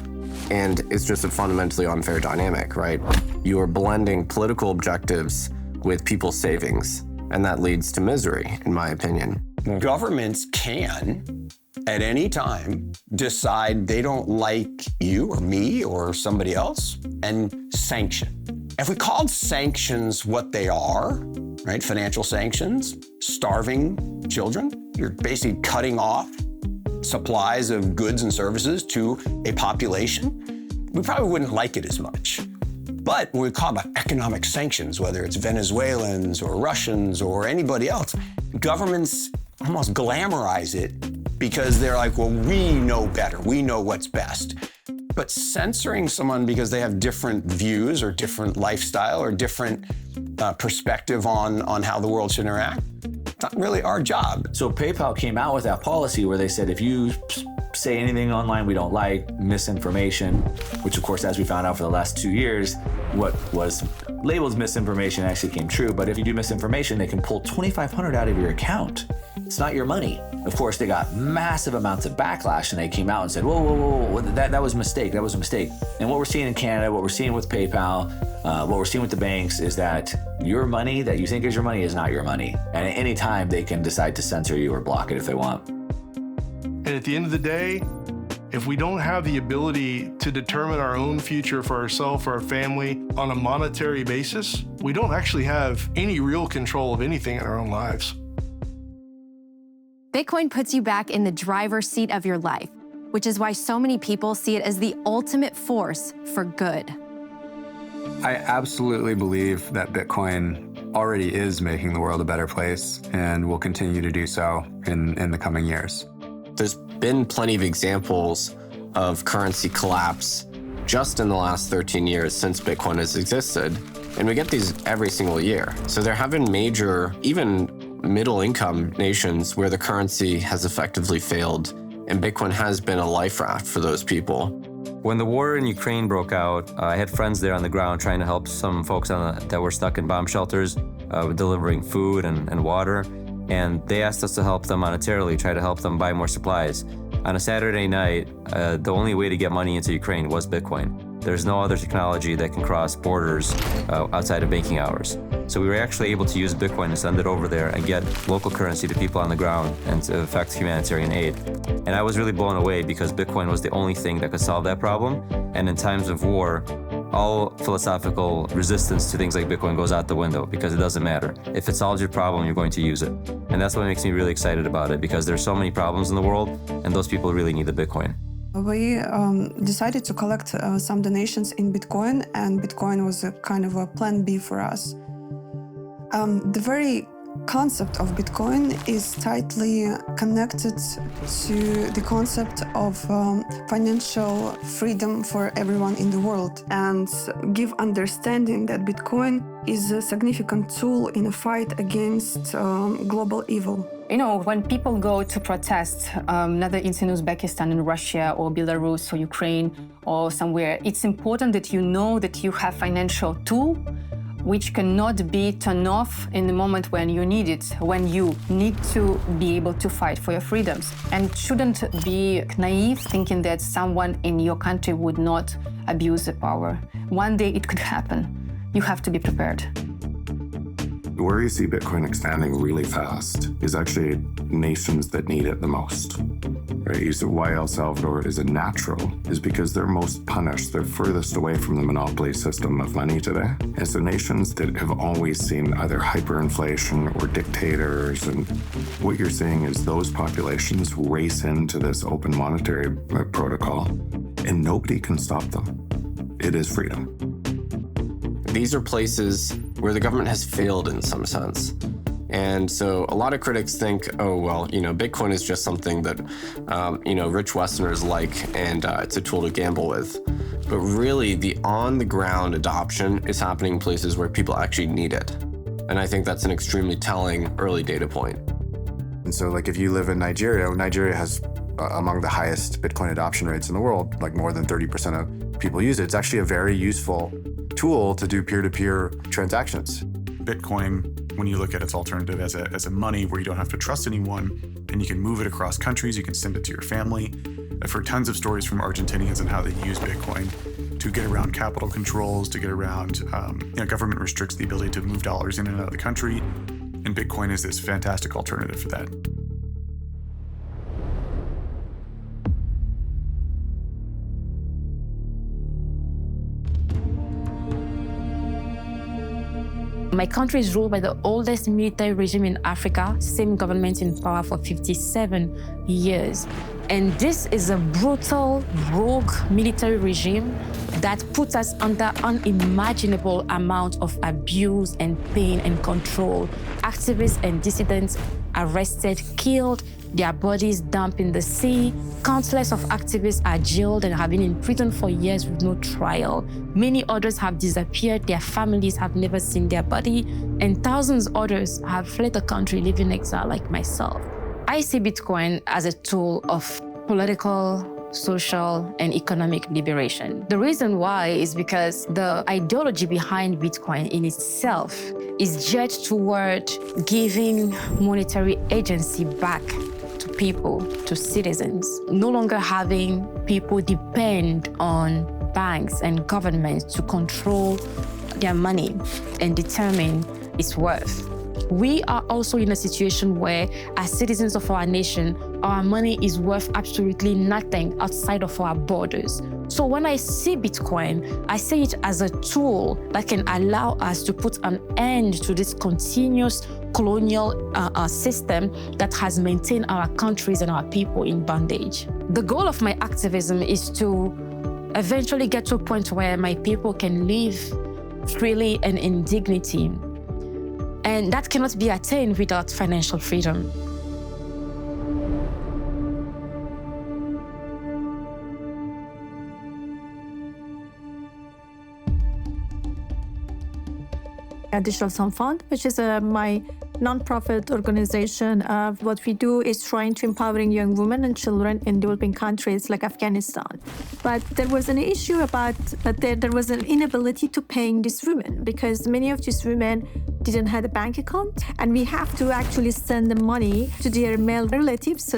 And it's just a fundamentally unfair dynamic, right? You are blending political objectives with people's savings, and that leads to misery, in my opinion. Governments can, at any time, decide they don't like you or me or somebody else and sanction. If we called sanctions what they are, right, financial sanctions, starving children, you're basically cutting off supplies of goods and services to a population, we probably wouldn't like it as much. But when we call about economic sanctions, whether it's Venezuelans or Russians or anybody else, governments almost glamorize it because they're like, well, we know better, we know what's best. But censoring someone because they have different views or different lifestyle or different perspective on how the world should interact, it's not really our job. So PayPal came out with that policy where they said, if you say anything online we don't like, misinformation, which of course, as we found out for the last 2 years, what was labeled misinformation actually came true. But if you do misinformation, they can pull $2,500 out of your account. It's not your money. Of course, they got massive amounts of backlash, and they came out and said, whoa, that was a mistake, that was a mistake. And what we're seeing in Canada, what we're seeing with PayPal, what we're seeing with the banks is that your money that you think is your money is not your money. And at any time, they can decide to censor you or block it if they want. And at the end of the day, if we don't have the ability to determine our own future for ourselves or our family on a monetary basis, we don't actually have any real control of anything in our own lives. Bitcoin puts you back in the driver's seat of your life, which is why so many people see it as the ultimate force for good. I absolutely believe that Bitcoin already is making the world a better place and will continue to do so in the coming years. There's been plenty of examples of currency collapse just in the last 13 years since Bitcoin has existed. And we get these every single year. So there have been major, even middle-income nations where the currency has effectively failed, and Bitcoin has been a life raft for those people. When the war in Ukraine broke out, I had friends there on the ground trying to help some folks that were stuck in bomb shelters, delivering food and water. And they asked us to help them monetarily, try to help them buy more supplies. On a Saturday night, the only way to get money into Ukraine was Bitcoin. There's no other technology that can cross borders outside of banking hours. So we were actually able to use Bitcoin to send it over there and get local currency to people on the ground and to affect humanitarian aid. And I was really blown away because Bitcoin was the only thing that could solve that problem. And in times of war, all philosophical resistance to things like Bitcoin goes out the window because it doesn't matter. If it solves your problem, you're going to use it. And that's what makes me really excited about it, because there's so many problems in the world and those people really need the Bitcoin. We decided to collect some donations in Bitcoin, and Bitcoin was a kind of a plan B for us. The very concept of Bitcoin is tightly connected to the concept of financial freedom for everyone in the world, and give understanding that Bitcoin is a significant tool in a fight against global evil. You know, when people go to protest, whether it's in Uzbekistan, in Russia, or Belarus, or Ukraine, or somewhere, it's important that you know that you have financial tool which cannot be turned off in the moment when you need it, when you need to be able to fight for your freedoms. And shouldn't be naive thinking that someone in your country would not abuse the power. One day it could happen. You have to be prepared. Where you see Bitcoin expanding really fast is actually nations that need it the most. Right? You see why El Salvador is a natural is because they're most punished. They're furthest away from the monopoly system of money today. And so nations that have always seen either hyperinflation or dictators, and what you're seeing is those populations race into this open monetary protocol, and nobody can stop them. It is freedom. These are places where the government has failed in some sense. And so a lot of critics think, oh, well, Bitcoin is just something that, rich Westerners like, and it's a tool to gamble with. But really, the on-the-ground adoption is happening in places where people actually need it. And I think that's an extremely telling early data point. And so, if you live in Nigeria, Nigeria has among the highest Bitcoin adoption rates in the world, more than 30% of people use it. It's actually a very useful tool to do peer-to-peer transactions. Bitcoin, when you look at its alternative as a money where you don't have to trust anyone, and you can move it across countries, you can send it to your family. I've heard tons of stories from Argentinians and how they use Bitcoin to get around capital controls, to get around, government restricts the ability to move dollars in and out of the country, and Bitcoin is this fantastic alternative for that. My country is ruled by the oldest military regime in Africa, same government in power for 57 years. And this is a brutal, rogue military regime that puts us under unimaginable amount of abuse and pain and control. Activists and dissidents arrested, killed, their bodies dumped in the sea. Countless of activists are jailed and have been in prison for years with no trial. Many others have disappeared, their families have never seen their body, and thousands others have fled the country, living in exile like myself. I see Bitcoin as a tool of political, social, and economic liberation. The reason why is because the ideology behind Bitcoin in itself is geared toward giving monetary agency back to people, to citizens, no longer having people depend on banks and governments to control their money and determine its worth. We are also in a situation where, as citizens of our nation, our money is worth absolutely nothing outside of our borders. So when I see Bitcoin, I see it as a tool that can allow us to put an end to this continuous colonial system that has maintained our countries and our people in bondage. The goal of my activism is to eventually get to a point where my people can live freely and in dignity. And that cannot be attained without financial freedom. Digital Sun Fund, which is my non-profit organization. What we do is trying to empowering young women and children in developing countries like Afghanistan. But there was an issue about that there was an inability to paying these women, because many of these women didn't have a bank account, and we have to actually send the money to their male relatives'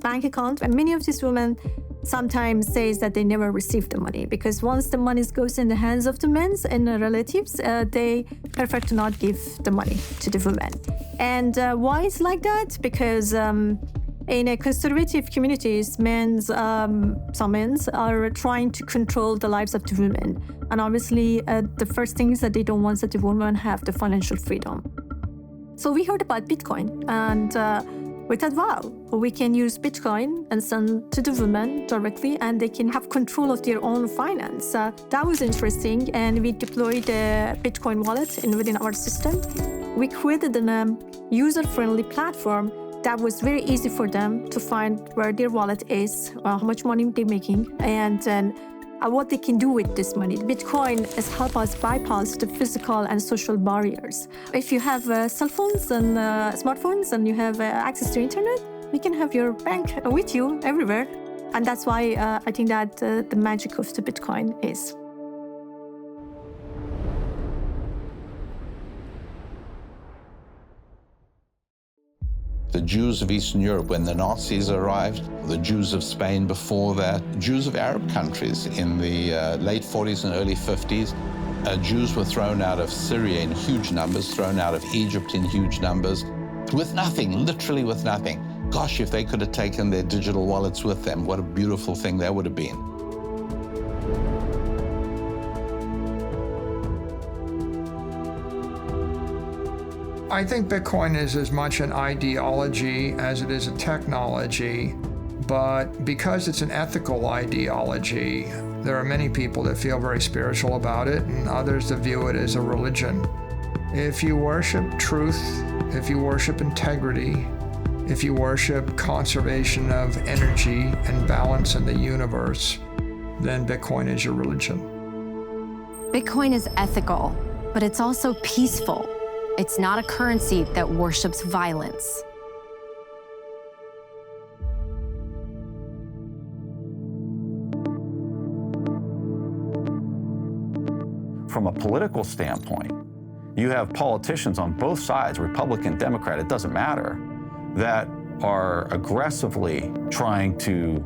bank account. And many of these women sometimes says that they never received the money, because once the money goes in the hands of the men and the relatives, they prefer to not give the money to the women. And why it's like that? Because in a conservative communities, some men are trying to control the lives of the women. And obviously, the first thing is that they don't want that the women have the financial freedom. So we heard about Bitcoin, and we thought, wow, we can use Bitcoin and send to the women directly, and they can have control of their own finance. That was interesting, and we deployed a Bitcoin wallet within our system. We created a user-friendly platform that was very easy for them to find where their wallet is, how much money they're making, and then what they can do with this money. Bitcoin has helped us bypass the physical and social barriers. If you have cell phones and smartphones and you have access to internet, you can have your bank with you everywhere. And that's why I think that the magic of the Bitcoin is. The Jews of Eastern Europe when the Nazis arrived, the Jews of Spain before that, Jews of Arab countries in the late 40s and early 50s. Jews were thrown out of Syria in huge numbers, thrown out of Egypt in huge numbers, with nothing, literally with nothing. Gosh, if they could have taken their digital wallets with them, what a beautiful thing that would have been. I think Bitcoin is as much an ideology as it is a technology, but because it's an ethical ideology, there are many people that feel very spiritual about it and others that view it as a religion. If you worship truth, if you worship integrity, if you worship conservation of energy and balance in the universe, then Bitcoin is your religion. Bitcoin is ethical, but it's also peaceful. It's not a currency that worships violence. From a political standpoint, you have politicians on both sides, Republican, Democrat, it doesn't matter, that are aggressively trying to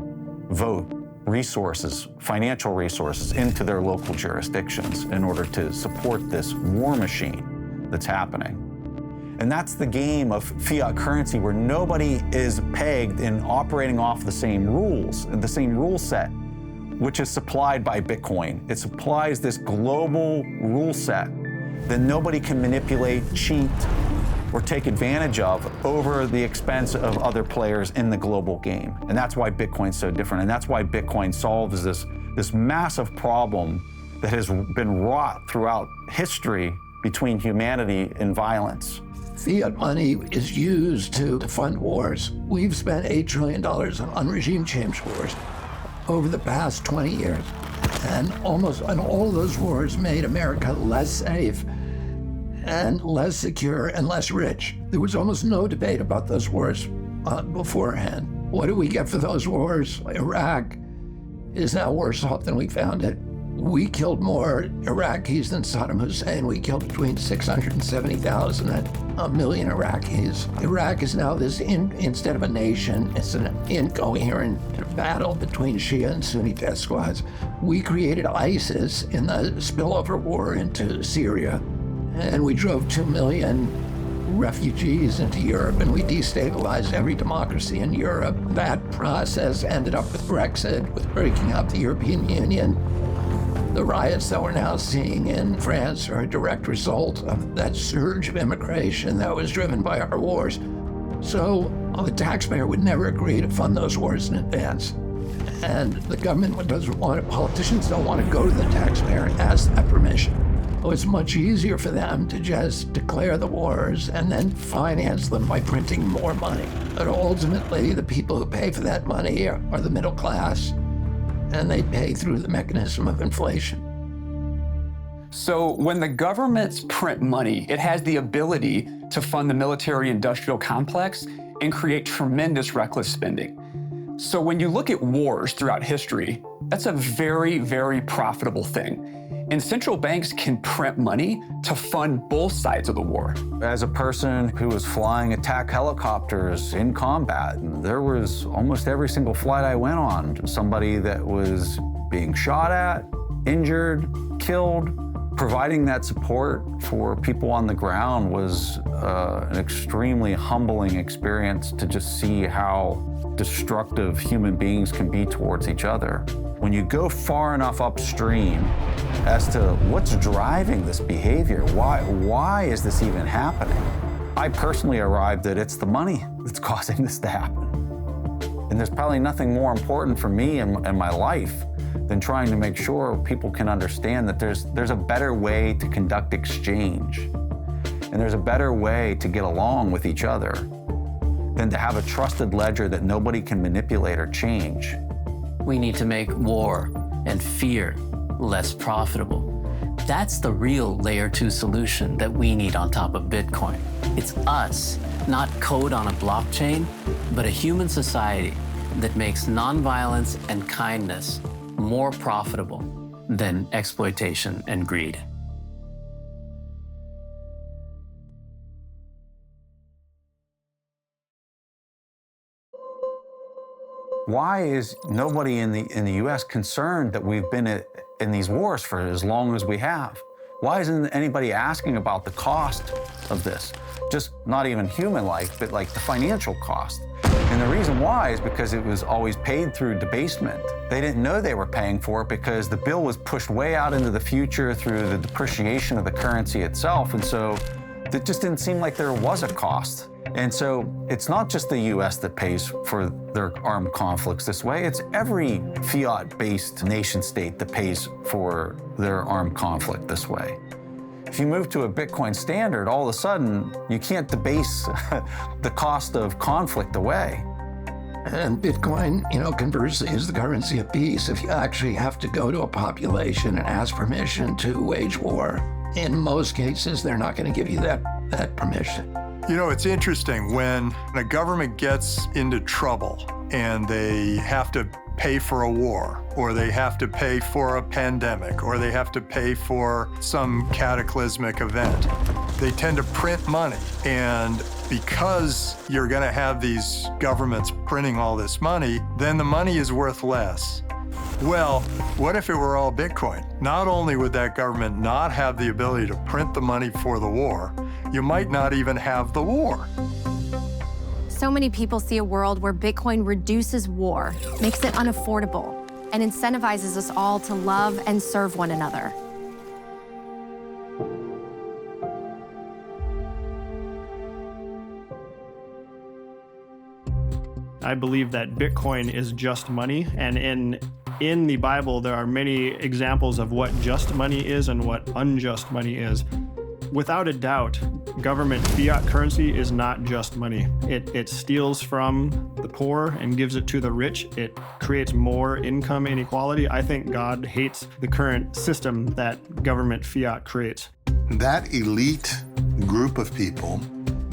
vote resources, financial resources, into their local jurisdictions in order to support this war machine that's happening. And that's the game of fiat currency, where nobody is pegged in operating off the same rules, the same rule set, which is supplied by Bitcoin. It supplies this global rule set that nobody can manipulate, cheat, or take advantage of over the expense of other players in the global game. And that's why Bitcoin's so different. And that's why Bitcoin solves this massive problem that has been wrought throughout history between humanity and violence. Fiat money is used to fund wars. We've spent $8 trillion on regime change wars over the past 20 years. And all of those wars made America less safe and less secure and less rich. There was almost no debate about those wars beforehand. What do we get for those wars? Iraq is now worse off than we found it. We killed more Iraqis than Saddam Hussein. We killed between 670,000 and 1 million Iraqis. Iraq is now instead of a nation, it's an incoherent battle between Shia and Sunni death squads. We created ISIS in the spillover war into Syria, and we drove 2 million refugees into Europe, and we destabilized every democracy in Europe. That process ended up with Brexit, with breaking up the European Union. The riots that we're now seeing in France are a direct result of that surge of immigration that was driven by our wars. So the taxpayer would never agree to fund those wars in advance. And the government doesn't want it, politicians don't want to go to the taxpayer and ask that permission. So it's much easier for them to just declare the wars and then finance them by printing more money. But ultimately, the people who pay for that money are the middle class, and they pay through the mechanism of inflation. So when the governments print money, it has the ability to fund the military-industrial complex and create tremendous reckless spending. So when you look at wars throughout history, that's a very, very profitable thing. And central banks can print money to fund both sides of the war. As a person who was flying attack helicopters in combat, there was almost every single flight I went on, somebody that was being shot at, injured, killed. Providing that support for people on the ground was an extremely humbling experience to just see how destructive human beings can be towards each other. When you go far enough upstream as to what's driving this behavior, why is this even happening? I personally arrived that it's the money that's causing this to happen. And there's probably nothing more important for me in my life than trying to make sure people can understand that there's a better way to conduct exchange. And there's a better way to get along with each other than to have a trusted ledger that nobody can manipulate or change. We need to make war and fear less profitable. That's the real layer 2 solution that we need on top of Bitcoin. It's us, not code on a blockchain, but a human society that makes nonviolence and kindness more profitable than exploitation and greed. Why is nobody in the U.S. concerned that we've been in these wars for as long as we have? Why isn't anybody asking about the cost of this? Just not even human life, but like the financial cost. And the reason why is because it was always paid through debasement. They didn't know they were paying for it because the bill was pushed way out into the future through the depreciation of the currency itself. And so it just didn't seem like there was a cost. And so it's not just the US that pays for their armed conflicts this way, it's every fiat-based nation state that pays for their armed conflict this way. If you move to a Bitcoin standard, all of a sudden, you can't debase the cost of conflict away. And Bitcoin, conversely, is the currency of peace. If you actually have to go to a population and ask permission to wage war, in most cases, they're not going to give you that permission. It's interesting when a government gets into trouble and they have to pay for a war, or they have to pay for a pandemic, or they have to pay for some cataclysmic event. They tend to print money. And because you're going to have these governments printing all this money, then the money is worth less. Well, what if it were all Bitcoin? Not only would that government not have the ability to print the money for the war, you might not even have the war. So many people see a world where Bitcoin reduces war, makes it unaffordable, and incentivizes us all to love and serve one another. I believe that Bitcoin is just money, and in the Bible, there are many examples of what just money is and what unjust money is. Without a doubt, government fiat currency is not just money. It steals from the poor and gives it to the rich. It creates more income inequality. I think God hates the current system that government fiat creates. That elite group of people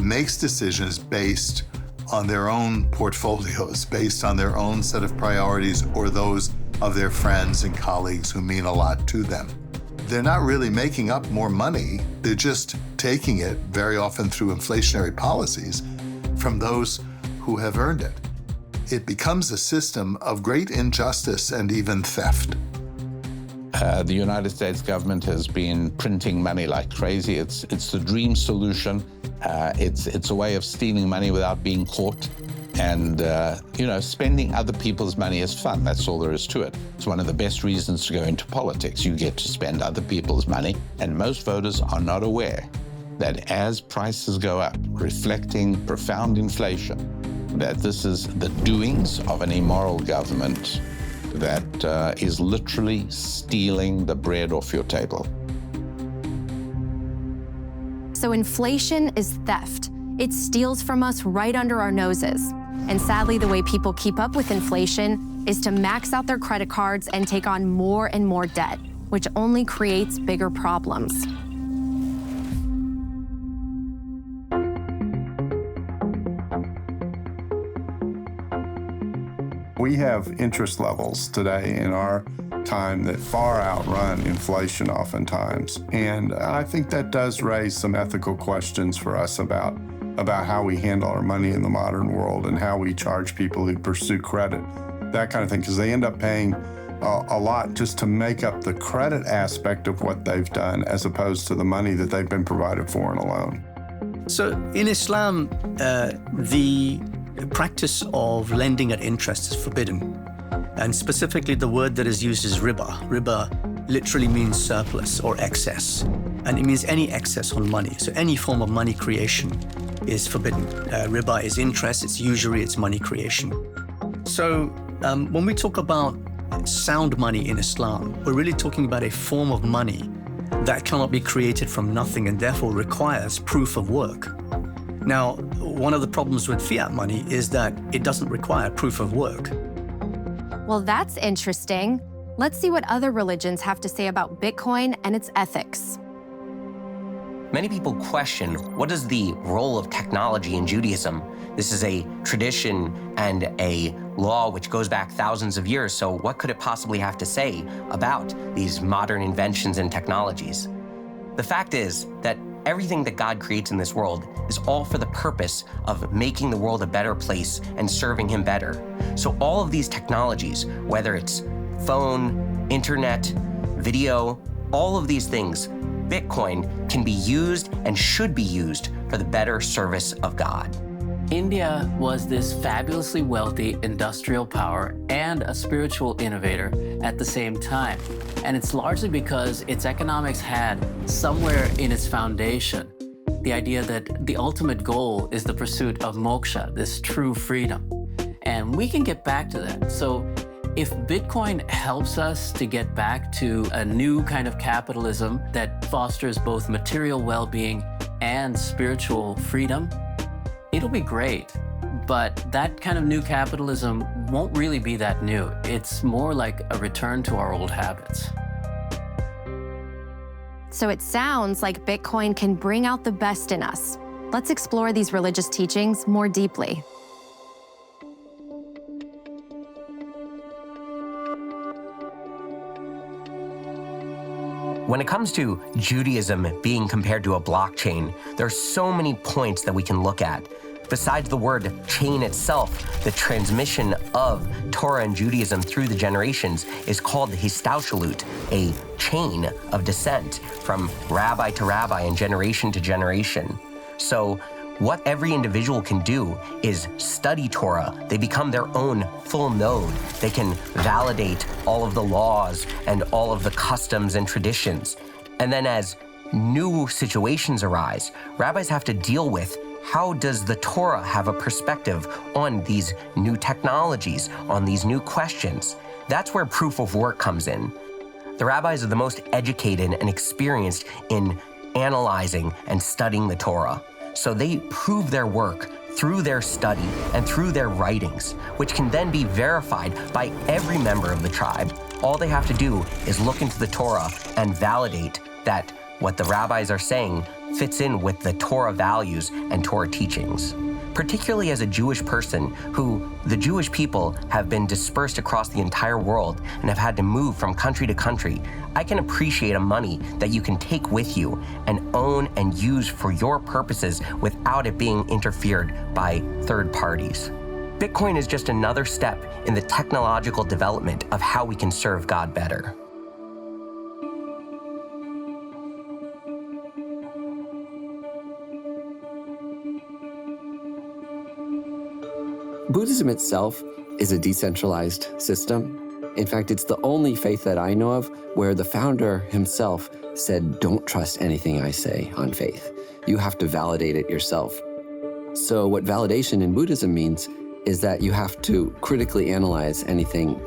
makes decisions based on their own portfolios, based on their own set of priorities or those of their friends and colleagues who mean a lot to them. They're not really making up more money, they're just taking it, very often through inflationary policies, from those who have earned it. It becomes a system of great injustice and even theft. The United States government has been printing money like crazy. It's the dream solution. It's a way of stealing money without being caught. And, spending other people's money is fun. That's all there is to it. It's one of the best reasons to go into politics. You get to spend other people's money. And most voters are not aware that as prices go up, reflecting profound inflation, that this is the doings of an immoral government that is literally stealing the bread off your table. So inflation is theft. It steals from us right under our noses. And sadly, the way people keep up with inflation is to max out their credit cards and take on more and more debt, which only creates bigger problems. We have interest levels today in our time that far outrun inflation oftentimes. And I think that does raise some ethical questions for us about how we handle our money in the modern world and how we charge people who pursue credit, that kind of thing, because they end up paying a lot just to make up the credit aspect of what they've done as opposed to the money that they've been provided for in a loan. So in Islam, the practice of lending at interest is forbidden. And specifically the word that is used is riba. Riba literally means surplus or excess. And it means any excess on money. So any form of money creation is forbidden. Riba is interest, it's usury, it's money creation. So when we talk about sound money in Islam, we're really talking about a form of money that cannot be created from nothing and therefore requires proof of work. Now, one of the problems with fiat money is that it doesn't require proof of work. Well, that's interesting. Let's see what other religions have to say about Bitcoin and its ethics. Many people question, what is the role of technology in Judaism? This is a tradition and a law which goes back thousands of years, so what could it possibly have to say about these modern inventions and technologies? The fact is that everything that God creates in this world is all for the purpose of making the world a better place and serving Him better. So all of these technologies, whether it's phone, internet, video, all of these things, Bitcoin can be used and should be used for the better service of God. India was this fabulously wealthy industrial power and a spiritual innovator at the same time. And it's largely because its economics had somewhere in its foundation the idea that the ultimate goal is the pursuit of moksha, this true freedom. And we can get back to that. So if Bitcoin helps us to get back to a new kind of capitalism that fosters both material well-being and spiritual freedom, it'll be great. But that kind of new capitalism won't really be that new. It's more like a return to our old habits. So it sounds like Bitcoin can bring out the best in us. Let's explore these religious teachings more deeply. When it comes to Judaism being compared to a blockchain, there are so many points that we can look at. Besides the word chain itself, the transmission of Torah and Judaism through the generations is called the histauchelut, a chain of descent from rabbi to rabbi and generation to generation. So what every individual can do is study Torah. They become their own full node. They can validate all of the laws and all of the customs and traditions. And then as new situations arise, rabbis have to deal with how does the Torah have a perspective on these new technologies, on these new questions. That's where proof of work comes in. The rabbis are the most educated and experienced in analyzing and studying the Torah. So they prove their work through their study and through their writings, which can then be verified by every member of the tribe. All they have to do is look into the Torah and validate that what the rabbis are saying fits in with the Torah values and Torah teachings. Particularly as a Jewish person who the Jewish people have been dispersed across the entire world and have had to move from country to country, I can appreciate a money that you can take with you and own and use for your purposes without it being interfered by third parties. Bitcoin is just another step in the technological development of how we can serve God better. Buddhism itself is a decentralized system. In fact, it's the only faith that I know of where the founder himself said, don't trust anything I say on faith. You have to validate it yourself. So what validation in Buddhism means is that you have to critically analyze anything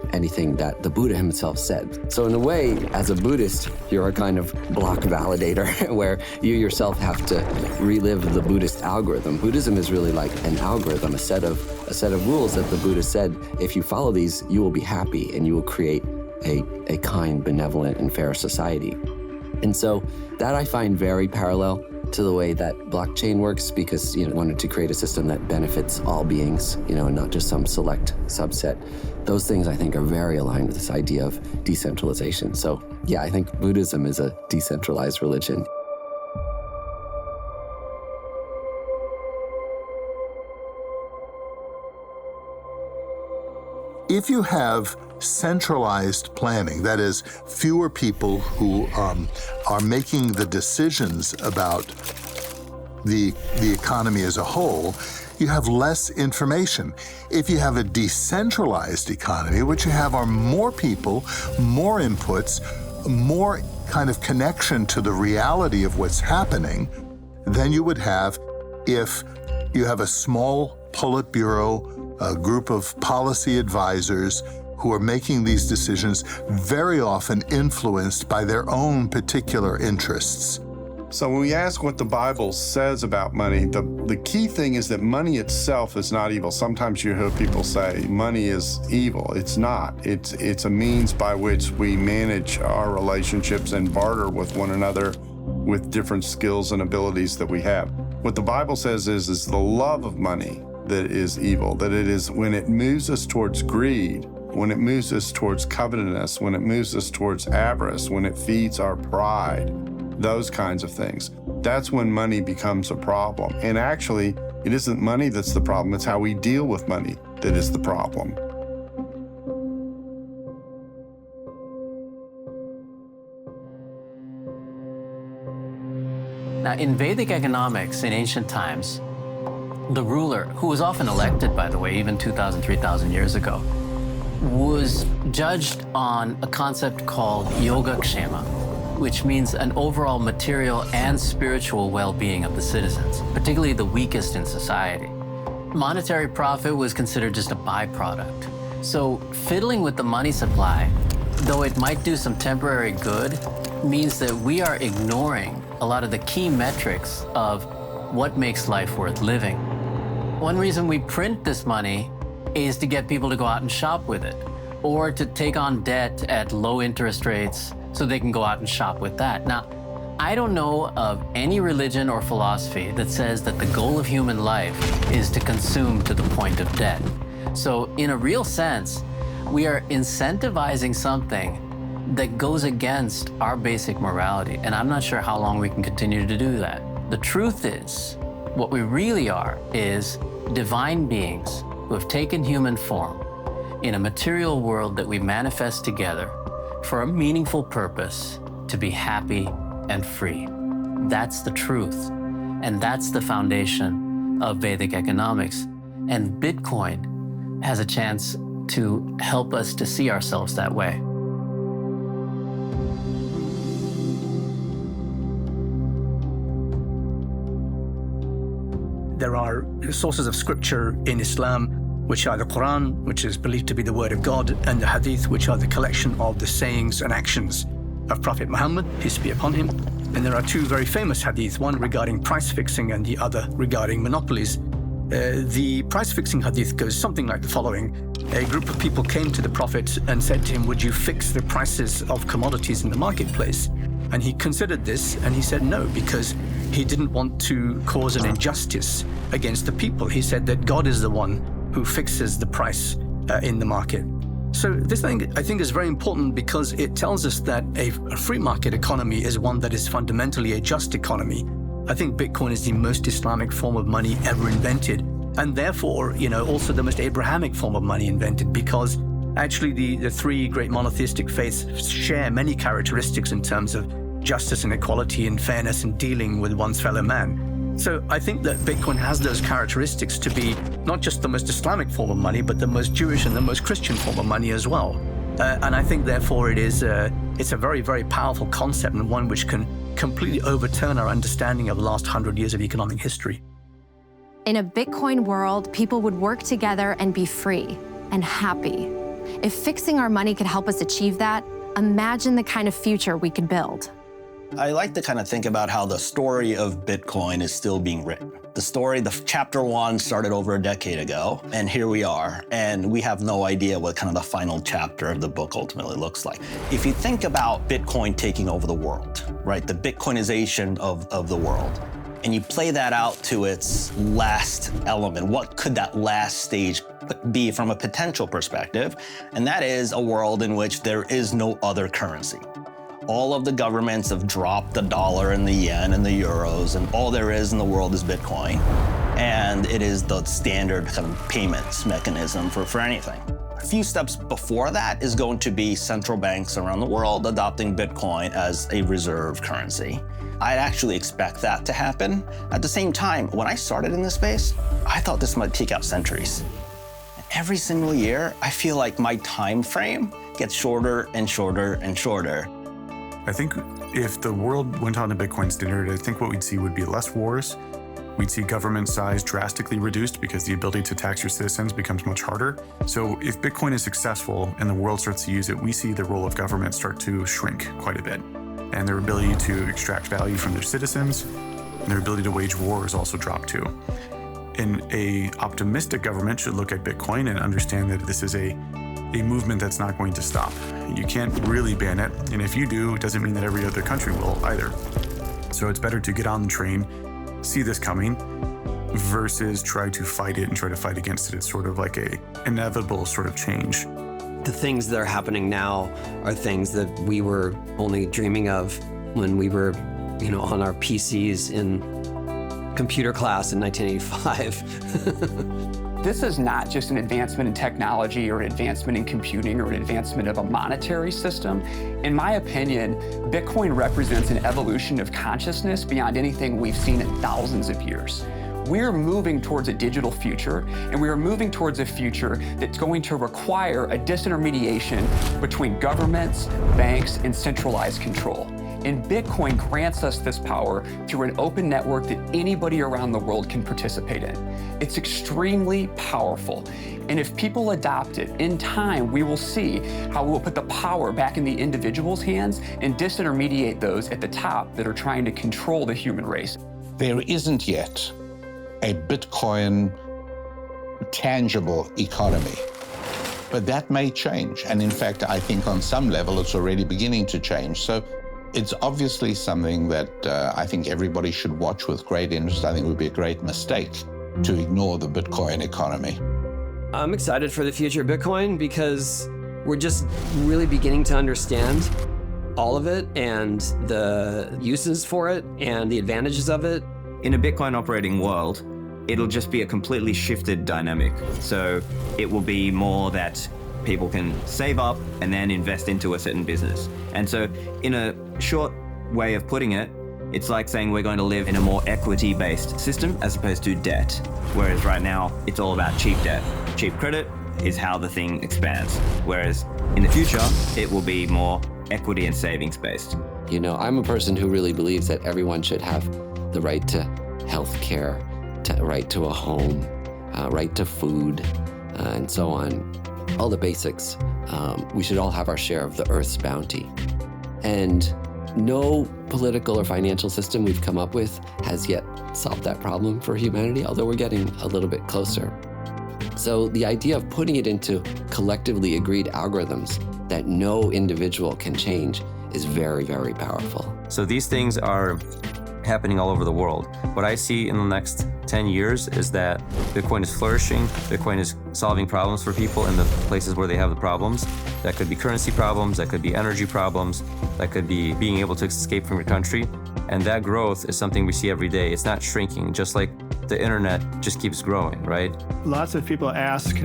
that the Buddha himself said. So in a way, as a Buddhist, you're a kind of block validator where you yourself have to relive the Buddhist algorithm. Buddhism is really like an algorithm, a set of rules that the Buddha said, if you follow these, you will be happy and you will create a kind, benevolent, and fair society. And so that I find very parallel to the way that blockchain works because, wanted to create a system that benefits all beings, and not just some select subset. Those things, I think, are very aligned with this idea of decentralization. So, yeah, I think Buddhism is a decentralized religion. If you have centralized planning, that is, fewer people who are making the decisions about the economy as a whole, you have less information. If you have a decentralized economy, what you have are more people, more inputs, more kind of connection to the reality of what's happening than you would have if you have a small Politburo, a group of policy advisors who are making these decisions, very often influenced by their own particular interests. So when we ask what the Bible says about money, the key thing is that money itself is not evil. Sometimes you hear people say money is evil. It's not. It's a means by which we manage our relationships and barter with one another with different skills and abilities that we have. What the Bible says is the love of money that is evil, that it is when it moves us towards greed, when it moves us towards covetousness, when it moves us towards avarice, when it feeds our pride, those kinds of things. That's when money becomes a problem. And actually, it isn't money that's the problem, it's how we deal with money that is the problem. Now, in Vedic economics in ancient times, the ruler, who was often elected, by the way, even 2,000, 3,000 years ago, was judged on a concept called yogakshema, which means an overall material and spiritual well-being of the citizens, particularly the weakest in society. Monetary profit was considered just a byproduct. So fiddling with the money supply, though it might do some temporary good, means that we are ignoring a lot of the key metrics of what makes life worth living. One reason we print this money is to get people to go out and shop with it, or to take on debt at low interest rates so they can go out and shop with that. Now, I don't know of any religion or philosophy that says that the goal of human life is to consume to the point of debt. So in a real sense, we are incentivizing something that goes against our basic morality, and I'm not sure how long we can continue to do that. The truth is, what we really are is divine beings who have taken human form in a material world that we manifest together for a meaningful purpose, to be happy and free. That's the truth, and that's the foundation of Vedic economics. And Bitcoin has a chance to help us to see ourselves that way. There are sources of scripture in Islam, which are the Quran, which is believed to be the word of God, and the Hadith, which are the collection of the sayings and actions of Prophet Muhammad, peace be upon him. And there are two very famous Hadith, one regarding price fixing and the other regarding monopolies. The price fixing Hadith goes something like the following. A group of people came to the Prophet and said to him, would you fix the prices of commodities in the marketplace? And he considered this and he said no, because he didn't want to cause an injustice against the people. He said that God is the one who fixes the price in the market. So this thing, I think, is very important because it tells us that a free market economy is one that is fundamentally a just economy. I think Bitcoin is the most Islamic form of money ever invented, and therefore, also the most Abrahamic form of money invented, because actually the three great monotheistic faiths share many characteristics in terms of justice and equality and fairness in dealing with one's fellow man. So I think that Bitcoin has those characteristics to be not just the most Islamic form of money, but the most Jewish and the most Christian form of money as well. And I think therefore it's a very, very powerful concept, and one which can completely overturn our understanding of the last 100 years of economic history. In a Bitcoin world, people would work together and be free and happy. If fixing our money could help us achieve that, imagine the kind of future we could build. I like to kind of think about how the story of Bitcoin is still being written. The chapter 1 started over a decade ago, and here we are, and we have no idea what kind of the final chapter of the book ultimately looks like. If you think about Bitcoin taking over the world, right, the Bitcoinization of the world, and you play that out to its last element. What could that last stage be from a potential perspective? And that is a world in which there is no other currency. All of the governments have dropped the dollar and the yen and the euros, and all there is in the world is Bitcoin. And it is the standard kind of payments mechanism for anything. A few steps before that is going to be central banks around the world adopting Bitcoin as a reserve currency. I'd actually expect that to happen. At the same time, when I started in this space, I thought this might take out centuries. And every single year, I feel like my time frame gets shorter and shorter and shorter. I think if the world went on to Bitcoin standard, I think what we'd see would be less wars. We'd see government size drastically reduced because the ability to tax your citizens becomes much harder. So if Bitcoin is successful and the world starts to use it, we see the role of government start to shrink quite a bit. And their ability to extract value from their citizens and their ability to wage wars also drop too. And an optimistic government should look at Bitcoin and understand that this is a movement that's not going to stop. You can't really ban it, and if you do, it doesn't mean that every other country will either. So it's better to get on the train, see this coming, versus try to fight it and try to fight against it. It's sort of like a inevitable sort of change. The things that are happening now are things that we were only dreaming of when we were, on our PCs in computer class in 1985. This is not just an advancement in technology or an advancement in computing or an advancement of a monetary system. In my opinion, Bitcoin represents an evolution of consciousness beyond anything we've seen in thousands of years. We're moving towards a digital future, and we are moving towards a future that's going to require a disintermediation between governments, banks, and centralized control. And Bitcoin grants us this power through an open network that anybody around the world can participate in. It's extremely powerful. And if people adopt it, in time, we will see how we will put the power back in the individual's hands and disintermediate those at the top that are trying to control the human race. There isn't yet a Bitcoin tangible economy. But that may change. And in fact, I think on some level, it's already beginning to change. So it's obviously something that I think everybody should watch with great interest. I think it would be a great mistake to ignore the Bitcoin economy. I'm excited for the future of Bitcoin because we're just really beginning to understand all of it and the uses for it and the advantages of it. In a Bitcoin operating world, it'll just be a completely shifted dynamic. So it will be more that people can save up and then invest into a certain business. And so in a short way of putting it, it's like saying we're going to live in a more equity-based system as opposed to debt. Whereas right now, it's all about cheap debt. Cheap credit is how the thing expands. Whereas in the future, it will be more equity and savings-based. I'm a person who really believes that everyone should have the right to health care, right to a home, right to food, and so on. All the basics. We should all have our share of the Earth's bounty. And no political or financial system we've come up with has yet solved that problem for humanity, although we're getting a little bit closer. So the idea of putting it into collectively agreed algorithms that no individual can change is very, very powerful. So these things are happening all over the world. What I see in the next 10 years is that Bitcoin is flourishing. Bitcoin is solving problems for people in the places where they have the problems. That could be currency problems, that could be energy problems, that could be being able to escape from your country. And that growth is something we see every day. It's not shrinking, just like the internet just keeps growing, right? Lots of people ask,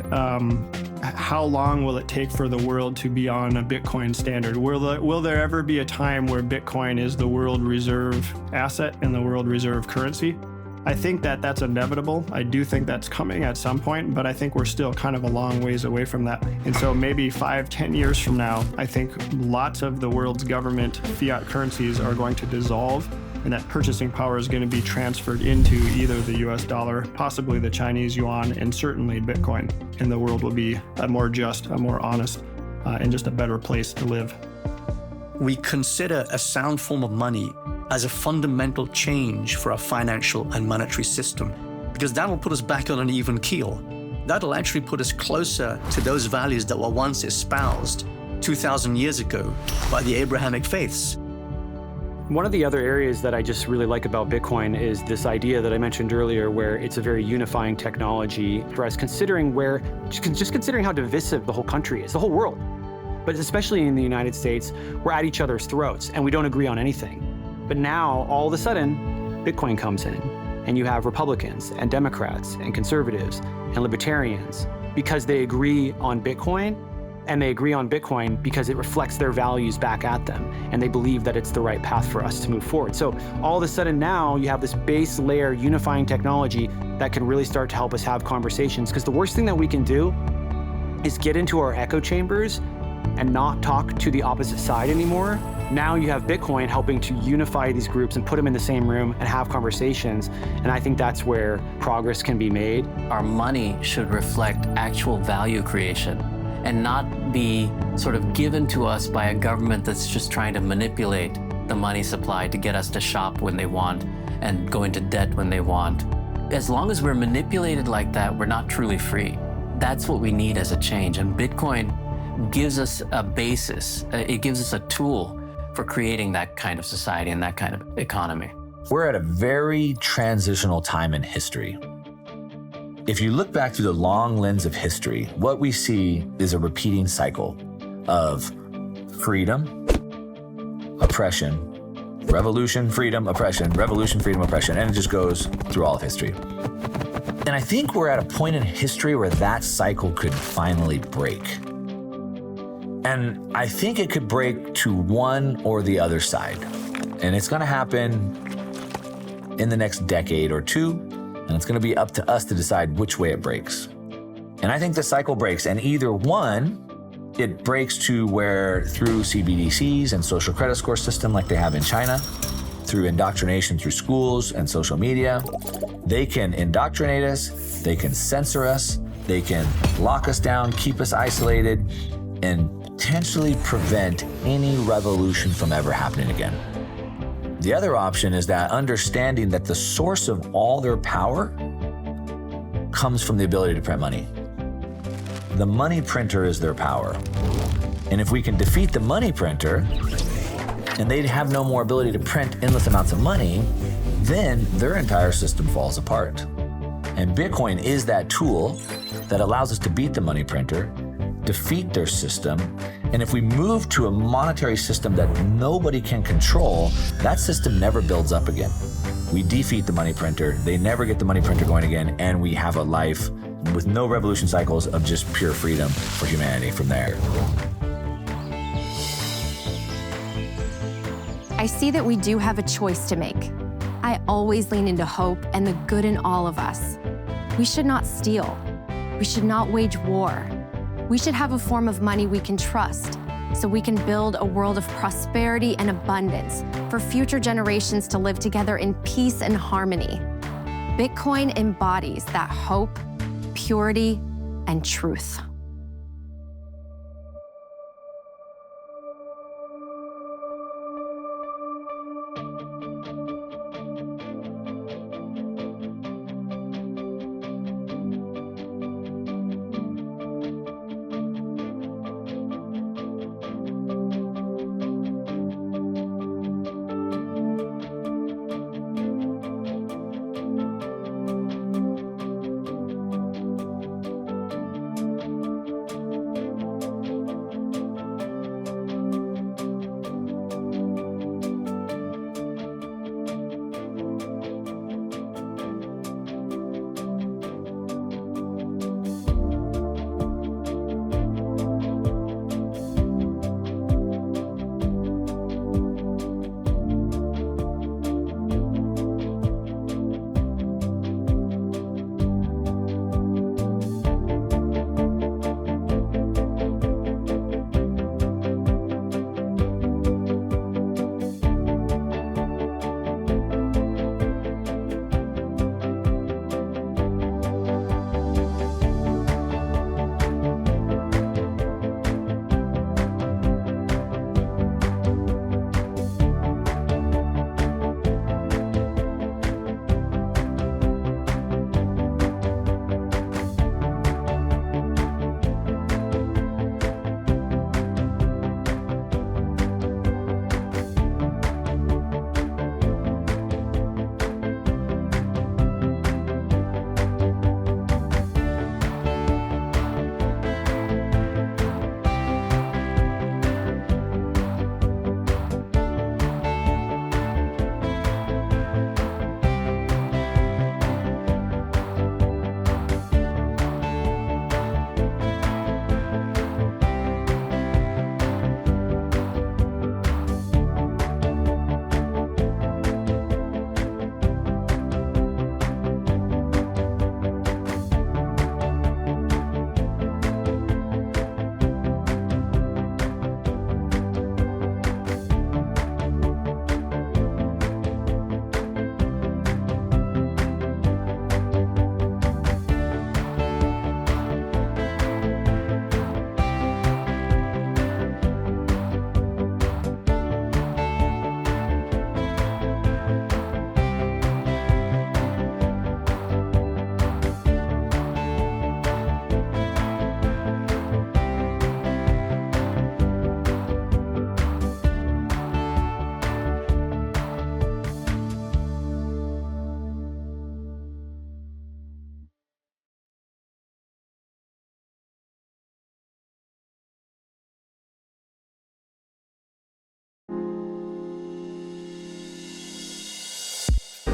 how long will it take for the world to be on a Bitcoin standard? Will there ever be a time where Bitcoin is the world reserve asset and the world reserve currency? I think that that's inevitable. I do think that's coming at some point, but I think we're still kind of a long ways away from that. And so maybe 5-10 years from now, I think lots of the world's government fiat currencies are going to dissolve, and that purchasing power is going to be transferred into either the US dollar, possibly the Chinese yuan, and certainly Bitcoin. And the world will be a more just, a more honest, and just a better place to live. We consider a sound form of money as a fundamental change for our financial and monetary system, because that will put us back on an even keel. That'll actually put us closer to those values that were once espoused 2,000 years ago by the Abrahamic faiths. One of the other areas that I just really like about Bitcoin is this idea that I mentioned earlier, where it's a very unifying technology for us, considering how divisive the whole country is, the whole world. But especially in the United States, we're at each other's throats and we don't agree on anything. But now, all of a sudden, Bitcoin comes in and you have Republicans and Democrats and conservatives and libertarians because they agree on Bitcoin. And they agree on Bitcoin because it reflects their values back at them. And they believe that it's the right path for us to move forward. So all of a sudden now you have this base layer unifying technology that can really start to help us have conversations. Because the worst thing that we can do is get into our echo chambers and not talk to the opposite side anymore. Now you have Bitcoin helping to unify these groups and put them in the same room and have conversations. And I think that's where progress can be made. Our money should reflect actual value creation and not be sort of given to us by a government that's just trying to manipulate the money supply to get us to shop when they want and go into debt when they want. As long as we're manipulated like that, we're not truly free. That's what we need as a change. And Bitcoin gives us a basis. It gives us a tool for creating that kind of society and that kind of economy. We're at a very transitional time in history. If you look back through the long lens of history, what we see is a repeating cycle of freedom, oppression, revolution, freedom, oppression, revolution, freedom, oppression, and it just goes through all of history. And I think we're at a point in history where that cycle could finally break. And I think it could break to one or the other side. And it's gonna happen in the next decade or two. And it's going to be up to us to decide which way it breaks. And I think the cycle breaks, and either one, it breaks to where through CBDCs and social credit score system like they have in China, through indoctrination through schools and social media, they can indoctrinate us, they can censor us, they can lock us down, keep us isolated, and potentially prevent any revolution from ever happening again. The other option is that understanding that the source of all their power comes from the ability to print money. The money printer is their power. And if we can defeat the money printer, and they'd have no more ability to print endless amounts of money, then their entire system falls apart. And Bitcoin is that tool that allows us to beat the money printer, defeat their system, and if we move to a monetary system that nobody can control, that system never builds up again. We defeat the money printer, they never get the money printer going again, and we have a life with no revolution cycles of just pure freedom for humanity from there. I see that we do have a choice to make. I always lean into hope and the good in all of us. We should not steal. We should not wage war. We should have a form of money we can trust so we can build a world of prosperity and abundance for future generations to live together in peace and harmony. Bitcoin embodies that hope, purity, and truth.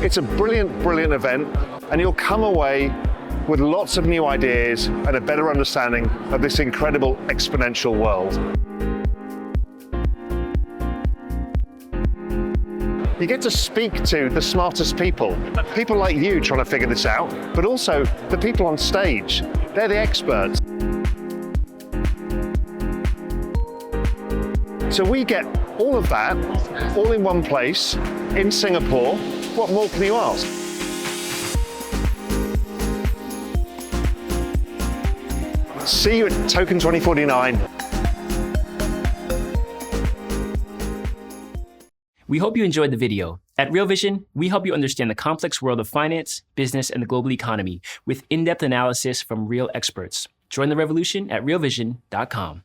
It's a brilliant, brilliant event, and you'll come away with lots of new ideas and a better understanding of this incredible exponential world. You get to speak to the smartest people like you trying to figure this out, but also the people on stage. They're the experts. So we get all of that, all in one place, in Singapore. What more can you ask? See you at TOKEN2049. We hope you enjoyed the video. At Real Vision, we help you understand the complex world of finance, business, and the global economy with in-depth analysis from real experts. Join the revolution at realvision.com.